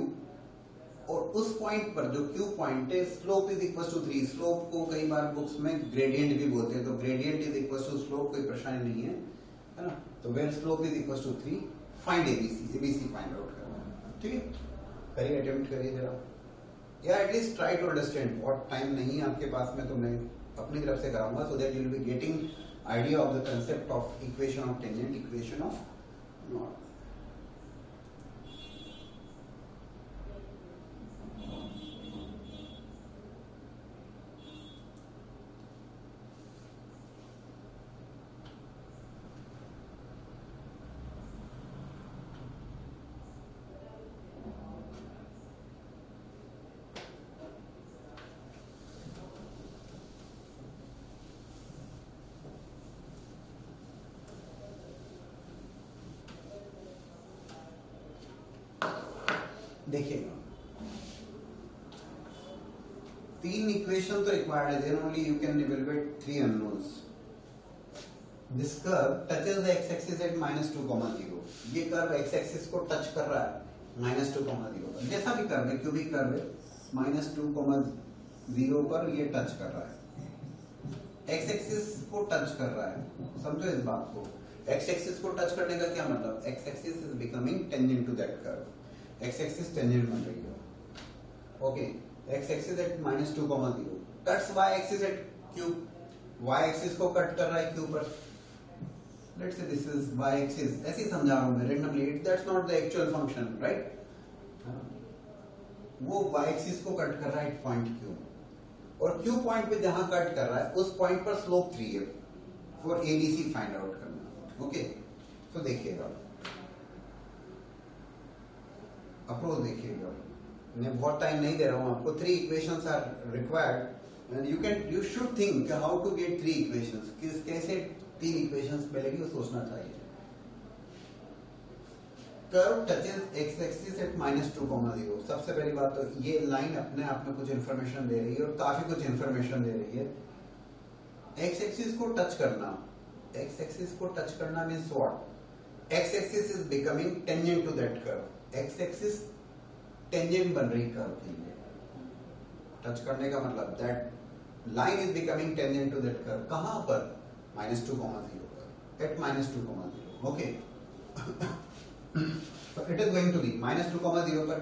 और उस पॉइंट पर जो Q पॉइंट है, slope is equal to 3, slope को कई बार बुक्स में ग्रेडियंट भी बोलते हैं, तो gradient is equal to slope, कोई परेशानी नहीं है ना। तो where slope is equal to 3, find ABC find out करना है, ठीक है। करिए, अटेम्प्ट करिए जरा, या एटलीस्ट ट्राई टू अंडरस्टैंड। बहुत टाइम नहीं है आपके पास में, तो मैं अपनी तरफ से कराऊंगा, so that you will be getting idea of the concept of equation of tangent, equation of north. देखिएगा, तीन इक्वेशन तो रिक्वायर्ड है, then only you can evaluate 3 unknowns. This curve touches the x axis at -2, 0, ये कर्व एक्स एक्सिस को टच कर रहा है -2, 0, जैसा भी कर्व है, क्यूबिक कर्व है, -2, 0 पर ये टच कर रहा है, एक्स एक्सिस को टच कर रहा है, समझो इस बात को। एक्स एक्सिस को टच करने का क्या मतलब, x axis is becoming tangent to that curve, x axis tangent बन रही है, okay. X axis at -2, 0, cuts y axis at Q, y axis को कट कर रहा है क्यू पर, let's say this is why axis, ऐसे ही समझा रहा हूं मैं randomly, that's not the actual function, right. वो वाई एक्सिस को कट कर रहा है एट पॉइंट क्यू, और क्यू पॉइंट पे जहां कट कर रहा है उस पॉइंट पर स्लोप 3 है, फॉर एबीसी फाइंड आउट करना, ओके। तो देखिएगा, अप्रोच देखिएगा, मैं बहुत टाइम नहीं दे रहा हूं आपको, 3 equations are required and you should think how to get 3 equations, कैसे 3 इक्वेशंस मिलेगी वो सोचना चाहिए। Curve touches x axis at -2, 0, सबसे पहली बात तो ये लाइन अपने आप में कुछ इंफॉर्मेशन दे रही है, और काफी कुछ इंफॉर्मेशन दे रही है। एक्स एक्सिस को टच करना, एक्स एक्सिस को टच करना means what, x axis is becoming tangent to that curve, x axis tangent बन रही कर्व के लिए, टच करने का मतलब that line is becoming tangent to that curve, कहां पर, -2, 0 पर, at -2, 0, okay. So it is going to be -2, 0 पर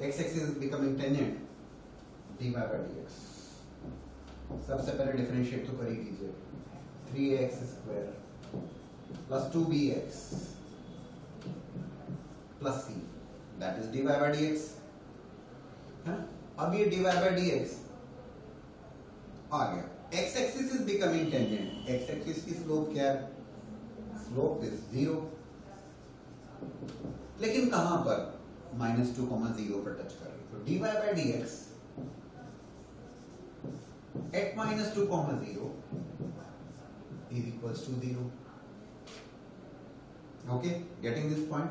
x axis is becoming tangent, dy by dx। सबसे पहले डिफरेंशिएट तो कर ही लीजिए, 3x square plus 2bx plus c, that is dy by dx, है। अब ये dy by dx आ गया, x axis is becoming tangent, x axis की स्लोप क्या है, स्लोप इज 0, लेकिन कहां पर, -2, 0 पर टच कर रही, तो dy by dx at -2, 0 is equals to 0, okay, getting this point,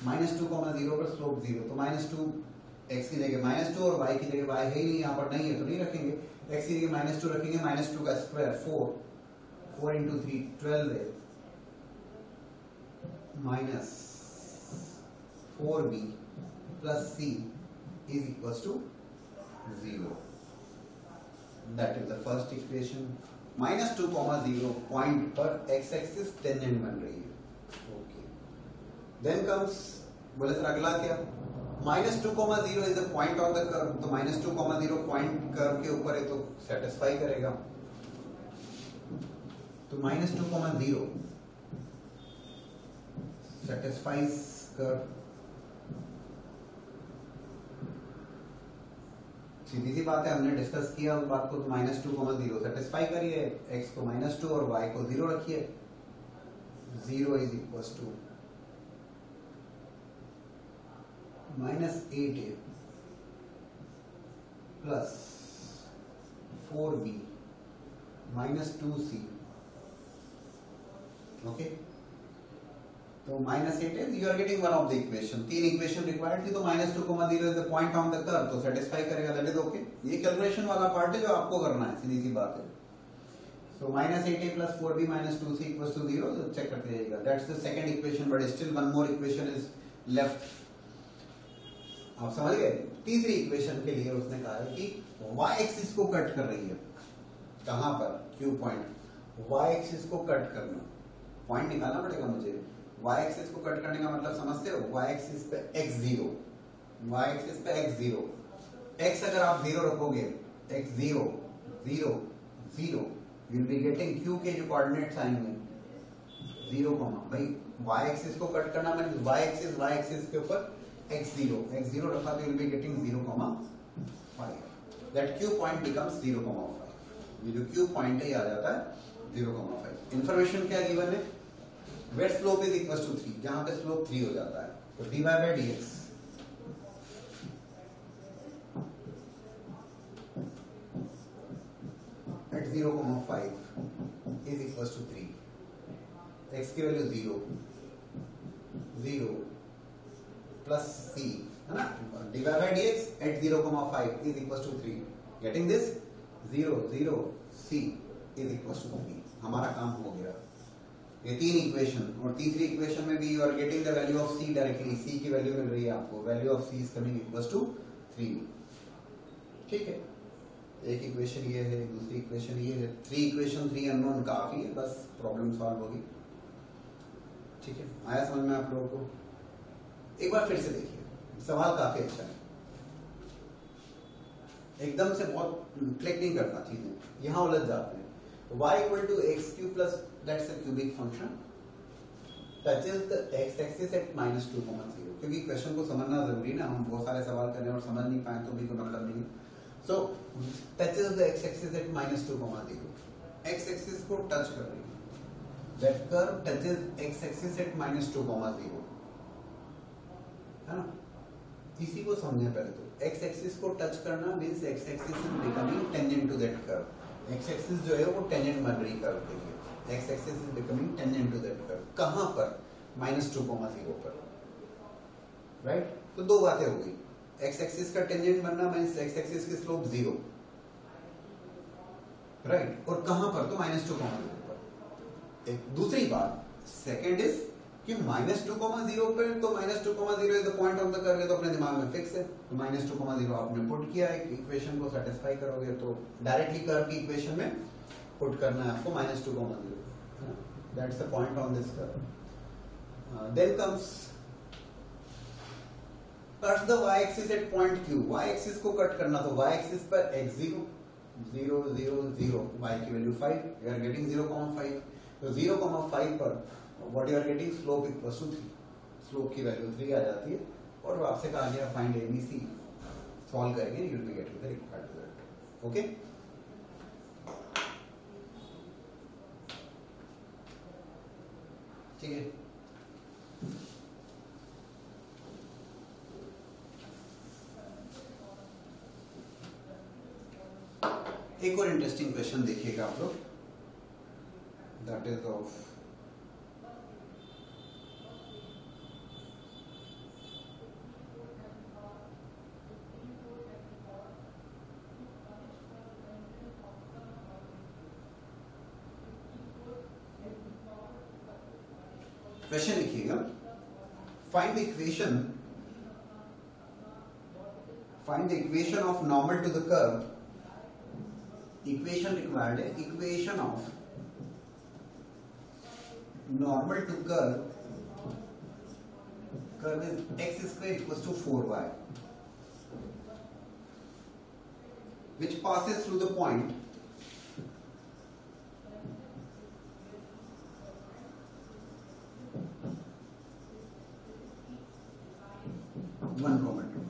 -2, 0 पर स्लोप 0, तो -2 x की जगह -2 और y की जगह y है ही नहीं, यहाँ पर नहीं है तो नहीं रखेंगे, x की जगह -2 रखेंगे, -2 का स्क्वायर 4 into 3 12 है, minus 4b plus c is equals to 0, that is the first equation. -2,0 point पर एक्स एक्सिस टेंजेंट बन रही है। ओके, देन कम्स, बोले सर अगला क्या? -2,0 is a point on the curve, तो -2,0 पॉइंट कर्व के ऊपर है तो सेटिस्फाई करेगा। तो -2,0 सेटिस्फाइज कर्व। सीधी सी बात है, हमने डिस्कस किया उस बात को। तो -2,0 सेटिस्फाई करिए, x को -2 और y को 0 रखिए। 0 is equal to -8a plus 4b -2c। Okay, तो -8 is you are getting one of the equation। 3 equation required थी, तो -2,0 is the point on the curve, तो सेटिस्फाई करेगा, दैट इज ओके। ये कैलकुलेशन वाला पार्ट है जो आपको करना है, सीधी सी बात है। सो -8a plus 4b -2c equals to 0, तो चेक करते जाइएगा। That's the second equation, but still one more equation is left. आप समझ गए? तीसरी इक्वेशन के लिए उसने कहा है कि y एक्सिस को कट कर रही है। कहां पर? Q point. y एक्सिस को कट करना, पॉइंट निकालना पड़ेगा मुझे। y एक्सिस को कट करने का मतलब समझते हो? y एक्सिस पे x0, y एक्सिस पे x0, x अगर आप 0 रखोगे, x0 0 0, you'll be getting q के जो कोऑर्डिनेट्स आएंगे 0, भाई y एक्सिस को कट करना मतलब y एक्सिस के ऊपर x0 रखा तो you'll be getting 0,5, that q point becomes 0,5। ये जो q पॉइंट है ये आ जाता है 0,5। इंफॉर्मेशन क्या गिवन है? Wait slope is equal to 3, जहां पे स्लोप 3 हो जाता है, तो dy by dx at 0,5 is equal to 3। x की वैल्यू 0 प्लस c है ना, dy by dx at 0,5 is equal to 3। Getting this? 0 c is equal to 3। हमारा काम हो गया। ये 3 इक्वेशन, और तीसरी इक्वेशन में भी you are getting the value of c directly. c की वैल्यू मिल रही है आपको, value of c is coming equal to 3। ठीक है, एक इक्वेशन ये है, दूसरी इक्वेशन ये है। 3 इक्वेशन 3 अननोन काफी है, बस प्रॉब्लम सॉल्व होगी। ठीक है, आया समझ में आप लोगों को? एक बार फिर से देखिए, सवाल काफी अच्छा है, एकदम से बहुत क्लिक नहीं करता चीजें, यहां उलझ जाते हैं। y equal to x cube plus that's a cubic function touches the x axis at -2,0। क्योंकि क्वेश्चन को समझना जरूरी ना, हम बहुत सारे सवाल कर रहे हैं और समझ नहीं पाए तो भी कोई मतलब नहीं है। सो touches the x axis at -2,0, x axis को टच कर रही है। that curve touches x axis at -2,0, है ना? इसी को समझे पहले तो। x axis को टच करना means x axis is becoming tangent to that curve। x axis जो है वो टेंजेंट बन रही कर्व के लिए, x axis is becoming tangent to that curve. कहां पर? -2,0 पर, राइट? तो दो बातें हो गई, x एक्सिस का टेंजेंट बनना मींस x एक्सिस की स्लोप 0, राइट? और कहां पर? तो -2,0 पर। एक दूसरी बात सेकंड इज कि -2,0 पे, तो -2,0 is the point of the curve, ये तो अपने दिमाग में फिक्स है। तो -2,0 आपने पुट किया है, इक्वेशन को सेटिस्फाई करोगे तो डायरेक्टली कर्व की इक्वेशन में पुट करना है आपको -2,0। That's the point on this curve. Then comes cut the y axis at point Q। y axis को कट करना, तो y एक्सिस पर x0 0 0 0, y की वैल्यू 5, यू आर गेटिंग 0,5। तो 0,5 पर what you are getting slope equals to 3, slope की वैल्यू 3 आ जाती है। और वो आपसे कहा गया फाइंड ABC, सॉल्व करेंगे, you will be getting the required result. Okay, ठीक है। एक और इंटरेस्टिंग क्वेश्चन देखिएगा आप लोग, दैट इज ऑफ क्वेश्चन लिखिएगा, find the equation of normal to the curve equation required है, equation of normal to curve is X square equals to 4y which passes through the point 1,2.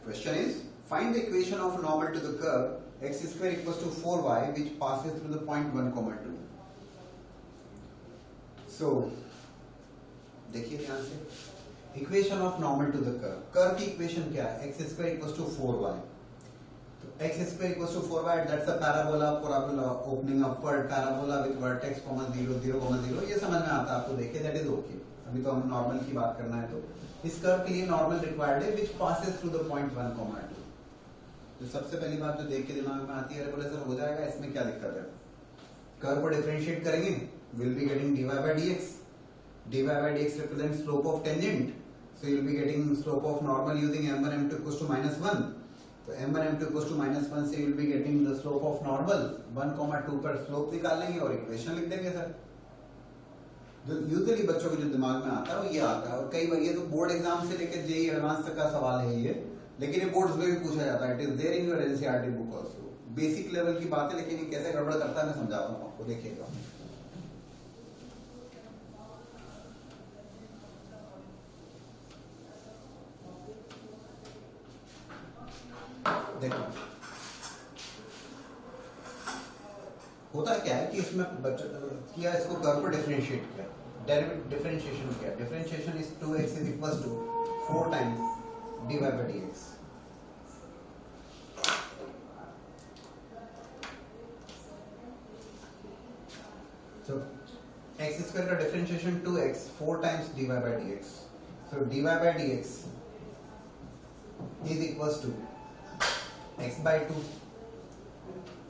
Question is, find the equation of normal to the curve x square equals to 4y which passes through the point 1,2. So, देखिए ध्यान से, equation of normal to the curve, curve की इक्वेशन क्या है? X square equals to 4y. तो x square equals to 4y, that's a parabola, parabola opening upward parabola with vertex, 0 0, ये समझ में आता है आपको, देखिए दैट इज ओके. अभी तो हम नॉर्मल की बात करना है, तो इस कर्व के लिए नॉर्मल रिक्वायर्ड है विच पासेस थ्रू द पॉइंट 1,2. तो सबसे पहली बात जो देख के दिमाग में आती है, बोले सर हो जाएगा, इसमें क्या दिक्कत है? कर्व को डिफरेंशिएट करेंगे, will be getting dy by dx. dy by dx represents slope of tangent, so you will be getting slope of normal using m1 m2 equals to -1. तो m1 m2 equals to -1 से you will be getting the slope of normal 1,2 पर स्लोप निकाल लेंगे और इक्वेशन लिख देंगे सर. जो यूजुअली बच्चों के जो दिमाग में आता है वो ये आता है, और कई बार ये तो बोर्ड एग्जाम से लेकर जेईई एडवांस तक का सवाल है ये, लेकिन ये बोर्ड्स में भी पूछा जाता है. It is there in your NCERT book also. Basic level की बात है, लेकिन ये कैसे गड़बड़ करता है मैं समझाता हूँ आपको, देखिएगा. देखो होता क्या है कि इसमें किया, इसको कर्व को डिफरेंशिएट किया, डिफरेंशिएशन किया. Differentiation is 2x is equals to 4 times dy by dx. So x square का differentiation 2x 4 times dy by dx. So dy by dx is equals to x by 2.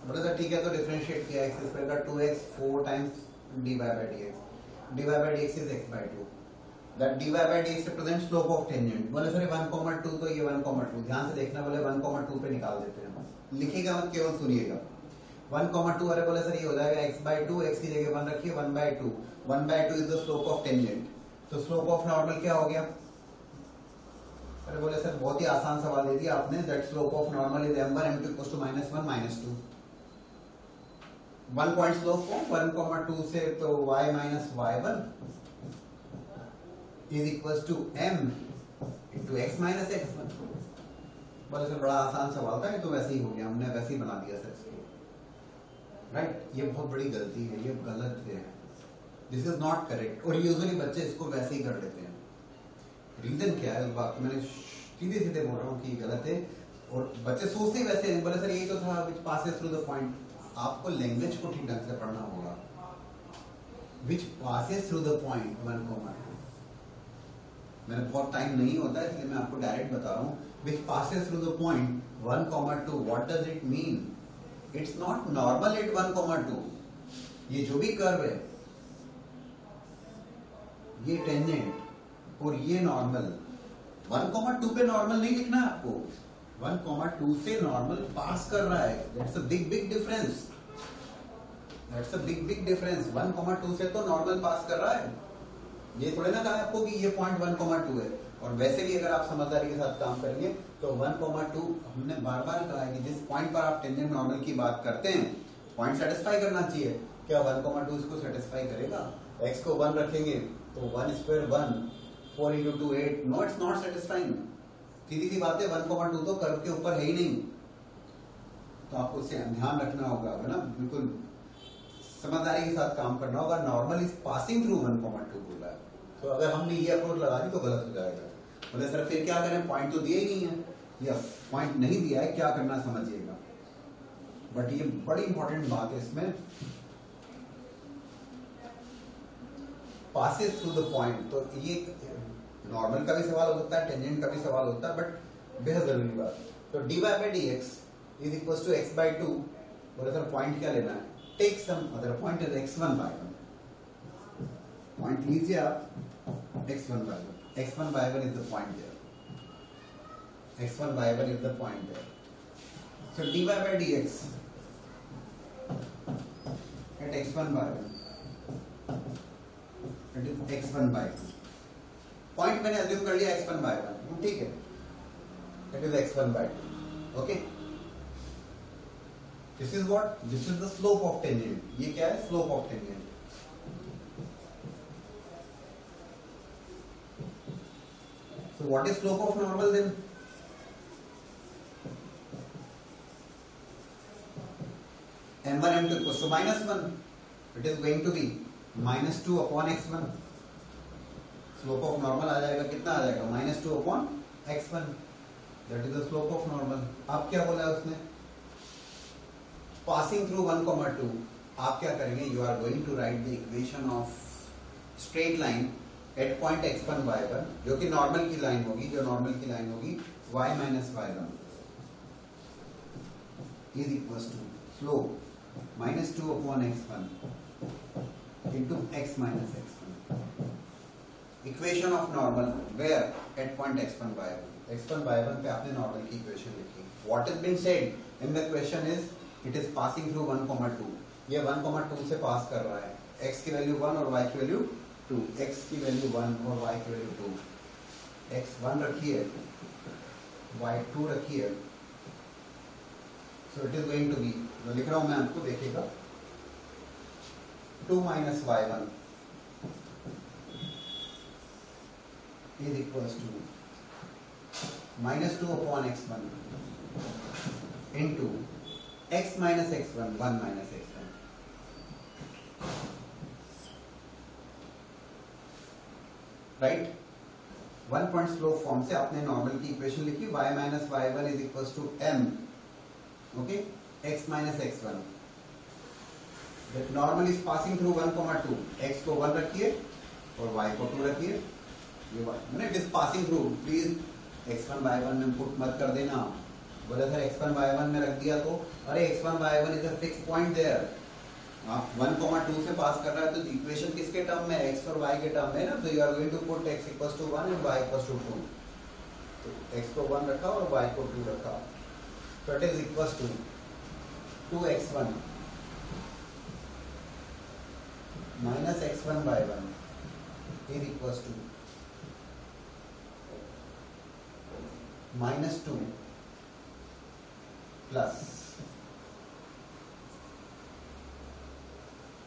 बोले तो ठीक है, तो डिफरेंशिएट किया x स्क्वायर का 2x 4 times dy by dx. dy by dx is x by 2. That dy by dx represents slope of tangent. बोले सर 1,2 तो ये 1,2 ध्यान से देखना, बोले 1,2 पे निकाल देते हैं. लिखेगा मत, केवल सुनिएगा. 1,2 अरे बोले सर ये हो जाएगा x by 2, x की जगह 1 रखिए, 1/2. 1/2 is the slope of tangent. तो स्लोप ऑफ नॉर्मल क्या हो गया? अरे बोले सर बहुत ही आसान सवाल दे दिया आपने. That slope of normal is m1 m2 equals to -1 -2. 1 point slope को 1,2 से, तो y minus y1 is equals to m into x minus x1. बोले सर बड़ा आसान सवाल था, ये तो वैसे ही हो गया, हमने वैसे ही बना दिया सर इसको. राइट, ये बहुत बड़ी गलती है, ये गलत है. दिस इज नॉट करेक्ट, और यूजुअली बच्चे इसको वैसे ही कर लेते हैं. रीजन क्या है? बात मैंने सीधे सीधे बोल रहा हूँ कि गलत है, और बच्चे सोचते ही वैसे हैं. बोले सर यही तो था विच पासेस थ्रू द पॉइंट. आपको लैंग्वेज को ठीक ढंग से पढ़ना होगा. विच पासेस थ्रू द पॉइंट 1,2. मैंने बहुत टाइम नहीं होता है, इसलिए मैं आपको डायरेक्ट बता रहा हूँ. विच passes through the point 1,2. What does it mean? It's not normal at 1,2. ये जो भी कर्व है, ये टेंजेंट और ये नॉर्मल. 1,2 पे नॉर्मल नहीं लिखना है आपको. 1,2 से नॉर्मल पास कर रहा है. That's a big difference. That's a big difference. 1,2 से तो नॉर्मल पास कर रहा है. ये थोड़े ना कहा आपको कि ये पॉइंट 1,2 है. और वैसे भी अगर आप समझदारी के साथ काम करेंगे तो 1,2 हमने बार बार कहा है कि जिस पॉइंट पर आप टेंजेंट नॉर्मल की बात करते हैं, पॉइंट सेटिस्फाई करना चाहिए. क्या 1,2 इसको सेटिस्फाई करेगा? x को 1 रखेंगे तो 1 square 1, 4 into 2 8. No, it's not satisfying. सीधी सी बात है, 1,2 तो कर्व के ऊपर है ही नहीं. तो आपको इससे ध्यान रखना होगा, है ना, बिल्कुल समझदारी के साथ काम करना होगा. नॉर्मल इज पासिंग थ्रू 1,2 बोला है, तो अगर हमने ये अप्रोच लगा दी तो गलत हो जाएगा. बोले सर फिर क्या करें, पॉइंट तो दिया ही नहीं है. या पॉइंट नहीं दिया है, क्या करना समझिएगा. बट ये बड़ी इंपॉर्टेंट बात है इसमें, पासेस थ्रू द पॉइंट. तो ये नॉर्मल का भी सवाल हो सकता है, टेंजेंट का भी सवाल होता है, बट बेहद जरूरी बात. तो dy by dx is equals to x by 2. बोले सर पॉइंट क्या लेना है? Take some other point is x1 by 1. Point लीजिए आप x1 by 1. x1 by 1 is the point there. x1 by 1 is the point there. So dy by dx at x1 by 1 it is x1 by 2. Point मैंने अज्यूम कर लिया x1 by 1, ठीक है, it is x1 by 2. Okay, this is what, this is the slope of tangent. ये क्या है? Slope of tangent. So what is slope of normal then? m1 m2 equals to -1. It is going to be -2 upon x1. Slope of normal आ जाएगा, कितना आ जाएगा? -2 upon x1. That is the slope of normal. अब क्या बोला है उसने? Passing through 1, 2. आप क्या करेंगे? You are going to write the equation of straight line at point x1 y1, जो कि नॉर्मल की लाइन होगी, जो नॉर्मल की लाइन होगी y minus y1 is equals to slope -2 upon x1 into x minus x1. Equation of normal where at point x1 y1 पे आपने नॉर्मल की इक्वेशन लिखी. What is being said in the question is it is passing through 1, 2. ये 1, 2 से पास कर रहा है. x की वैल्यू 1 और y की वैल्यू 2. x की वैल्यू 1 और y की वैल्यू 2. x1 रखिए, y2 रखिए. So it is going to be, जो लिख रहा हूं मैं आपको देखिएगा, 2 minus y1 is equals to -2 upon x1 into x minus x1, 1 minus x1. Right, 1 point slope form से आपने नॉर्मल की इक्वेशन लिखी, y minus y1 is equals to m, okay, x minus x1. That normal is passing through 1, 2. x को 1 रखिए और y को 2 रखिए. ये मैंने it is passing through. Please x1 y1 में पुट मत कर देना. बोले सर x1 y1 में रख दिया तो, अरे x1 y1 is a fixed point there. आप 1, 2 से पास कर रहा है तो इक्वेशन किसके टर्म में है? x और y के टर्म में ना. तो you are going to put x equals to 1 and y equals to 2. तो x को 1 रखा और y को 2 रखा. So it is equals to 2x1 minus x1 by 1 is equals to -2 plus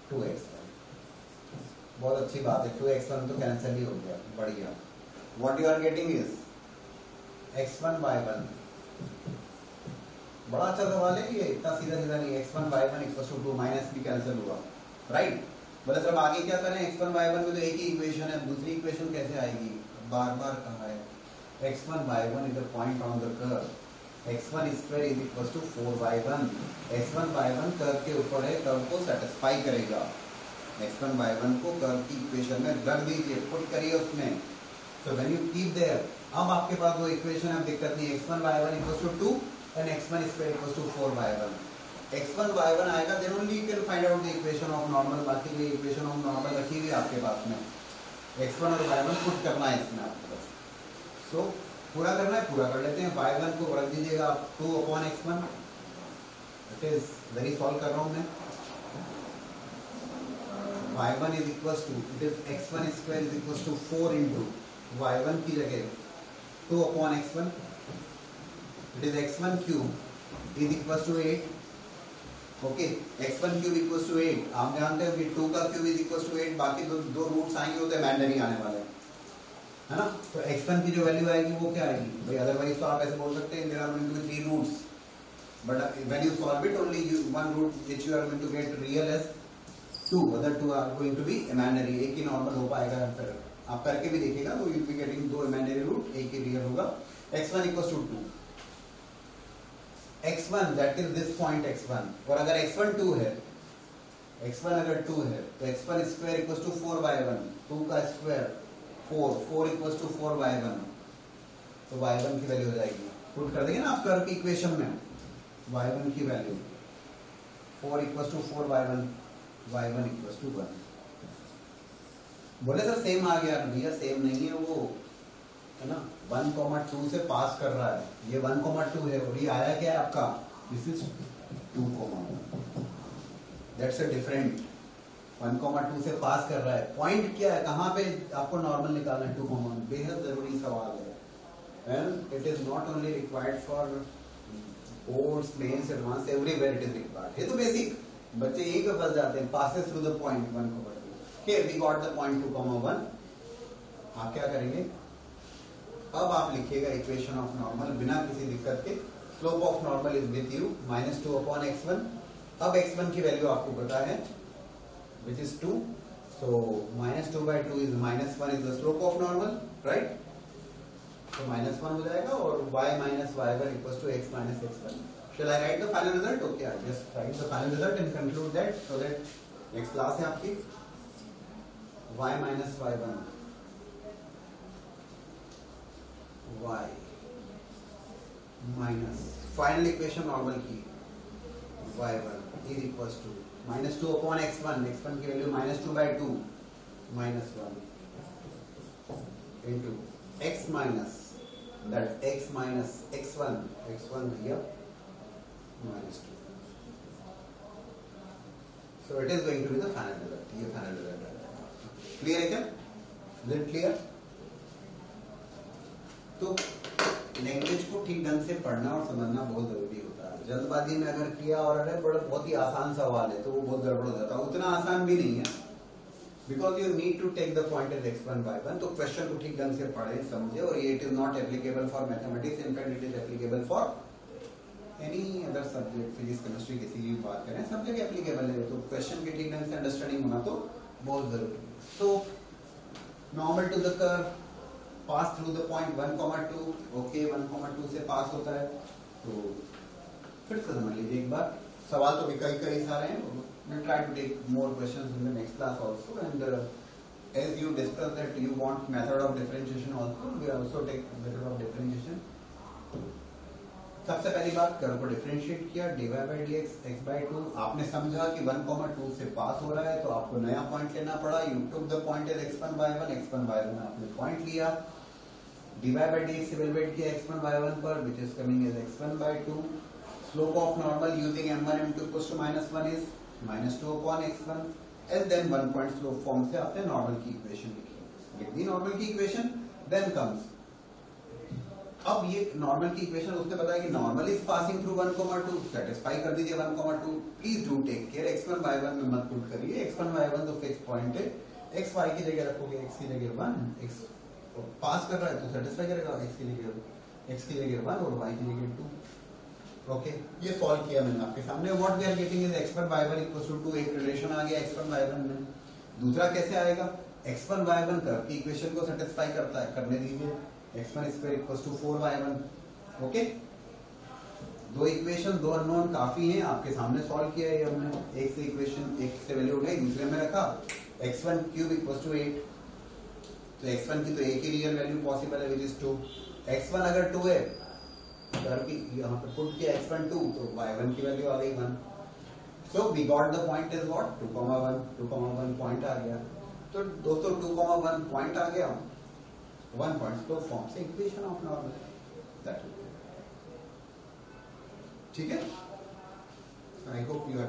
2x1. बहुत अच्छी बात है, 2x1 तो कैंसिल ही हो गया, बढ़िया. What you are getting is x1 by 1. बड़ा अच्छा सवाल है ये, इतना सीधा सीधा नहीं. x1 by 1 equals to 2, minus भी कैंसिल हुआ, राइट. बोले सर आगे क्या करें? x1 by 1 में तो एक ही इक्वेशन है, दूसरी इक्वेशन कैसे आएगी? बार बार कहा है. x1 by 1 is a point on the curve. x1 square is equals to 4y1. x1 by 1 curve के ऊपर है, कर्व को सेटिस्फाई करेगा. x1 by 1 को कर्व की इक्वेशन में रख दीजिए, पुट करिए उसमें. तो व्हेन यू कीप देयर, अब आपके पास वो इक्वेशन है, दिक्कत नहीं. x1 by 1 equals to 2 and x1 square equals to 4y1. x1 y1 आएगा, then only you can find out the equation of normal. बाकी की equation of normal रखी हुई आपके पास में. x1 और y1 पुट करना है इसमें आपके पास. So पूरा करना है, पूरा कर लेते हैं. y1 को रख दीजिएगा 2 upon x1. It is very solve कर रहा हूँ मैं. y1 is equals to, it is x1 square is equals to 4 into y1 की जगह 2 upon x1. It is x1 cube is equals to 8. Okay, x1 cube equals to 8. आप जानते हो कि 2 का cube is equals to 8. बाकी दो रूट्स आएंगे वो तो इमेजिनरी आने वाले हैं, है ना. तो x1 की जो वैल्यू आएगी वो क्या आएगी भाई? अदरवाइज तो आप ऐसे बोल सकते हैं there are going to be 3 roots, but when you solve it only one root which you are going to get real as 2, other 2 are going to be imaginary. एक ही नॉर्मल हो पाएगा. फिर आप करके भी देखिएगा तो you will be getting 2 imaginary root, एक ही रियल होगा. x1 equals to 2. x1 that is this point x1. और अगर x1 2 है, x1 अगर 2 है तो x1 square equals to 4y1. 2 का स्क्वायर 4 इक्वल्स टू 4y1. तो y1 की वैल्यू हो जाएगी, पुट कर देंगे ना आप कर्व की इक्वेशन में. y1 की value 4 equals to 4y1, y1 equals to 1. बोले सर सेम आ गया. भैया सेम नहीं है वो, है ना. 1, 2 से पास कर रहा है. ये 1, 2 है और ये आया क्या है आपका this is 2,1. That's a different. 1,2 से पास कर रहा है. पॉइंट क्या है, कहाँ पे आपको नॉर्मल निकालना है? 2,1. बेहद जरूरी सवाल है. And it is not only required for boards, mains, advance, everywhere it is required. ये तो बेसिक बच्चे यही पे फंस जाते हैं. Passes through the point 1,2. Here we got the point 2,1. आप क्या करेंगे, अब आप लिखिएगा इक्वेशन ऑफ नॉर्मल बिना किसी दिक्कत के. Slope of normal is with you -2/x1. अब x1 की वैल्यू आपको पता है which is 2. So -2/2 is -1 is the slope of normal, right? So -1 हो जाएगा और y minus y1 equals to x minus x1. Shall I write the final result? Okay, I just write the final result and conclude that so that next class है आपकी. y minus y1 y minus final equation normal की y1 is equals to -2/x1. x1 की value -2/2 -1 into x minus that x minus x1 here -2. So it is going to be the final result. ये final result है. Clear है क्या? Is it clear? तो लैंग्वेज को ठीक ढंग से पढ़ना और समझना बहुत जरूरी होता है. जल्दबाजी में अगर किया और अरे बहुत ही आसान सवाल है तो वो बहुत गड़बड़ हो जाता है. उतना आसान भी नहीं है, because you need to take the point as x1 by 1. तो क्वेश्चन को ठीक ढंग से पढ़े समझे. और ये it is not applicable for mathematics, in fact it is applicable for any other subject. Physics, chemistry, किसी की बात करें सब जगह एप्लीकेबल है. तो क्वेश्चन की ठीक ढंग से अंडरस्टैंडिंग होना तो बहुत जरूरी है. So normal to the curve pass through the point 1,2. Okay, 1,2 से पास होता है. तो फिर से समझ लीजिए एक बार. सवाल तो भी कई सारे हैं. we'll try to take more questions in the next class also, and as you discussed that you want method of differentiation also, we also take method of differentiation. सबसे पहली बात कर्व को डिफरेंशिएट किया, dy by dx x/2. आपने समझा कि 1,2 से पास हो रहा है तो आपको नया पॉइंट लेना पड़ा. You took the point as x1 by 1. x1 by 1 आपने पॉइंट लिया. dy by dx इवैल्यूएट किया x1 by 1 पर, which is coming as x1 by 2. Slope of normal using m1 m2 equals to -1 is -2/x1. and then 1 point slope form से आपने नॉर्मल की इक्वेशन लिखी. लिख दी नॉर्मल की इक्वेशन. देन कम्स, अब ये नॉर्मल की इक्वेशन उसने बताया कि normal is passing through 1,2. Satisfy कर दीजिए 1,2. Please do take care, x1 by 1 में मत पुट करिए. x1 by 1 तो फिक्स पॉइंट है. x y की जगह रखोगे, x की जगह 1. x पास कर रहा है तो सेटिस्फाई करेगा. x की जगह 1 और y की जगह 2. ओके, ये सॉल्व किया मैंने आपके सामने. What we are getting is x1 by 1 equals to 2. एक रिलेशन आ गया x1 by 1 में. दूसरा कैसे आएगा? x1 by 1 कर्व की इक्वेशन को सेटिस्फाई करता है, करने दीजिए. x1 square equals to 4 by 1. Okay, दो इक्वेशन, दो अननोन काफी हैं. आपके सामने सॉल्व किया है हमने. एक से इक्वेशन, एक से वैल्यू उठाई, दूसरे में रखा. x1 cube equals to 8. तो x1 की तो एक ही रियल वैल्यू पॉसिबल है, which is 2. x1 अगर 2 है, कर्व की यहाँ पे पुट किया x1 2, तो y1 की वैल्यू आ गई 1. So we got the point is what 2,1. 2,1 point आ गया. तो दोस्तों 2,1 पॉइंट आ गया. 1 point slope forms the equation of normal. That will be. ठीक है? I hope you are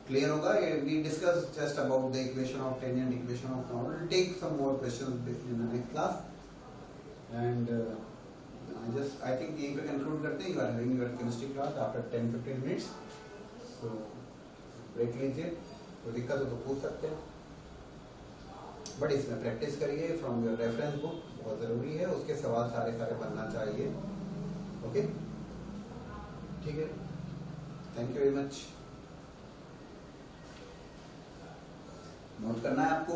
clear होगा. We discussed just about the equation of tangent, equation of normal. We'll take some more questions in the next class. And I think यहीं पे conclude करते हैं. You are having your chemistry class after 10-15 minutes. So break लीजिए. तो दिक्कत हो तो पूछ सकते हैं. बट इसमें प्रैक्टिस करिए फ्रॉम योर रेफरेंस बुक, बहुत जरूरी है. उसके सवाल सारे बनना चाहिए. ओके, ठीक है. Thank you very much. Note करना है आपको.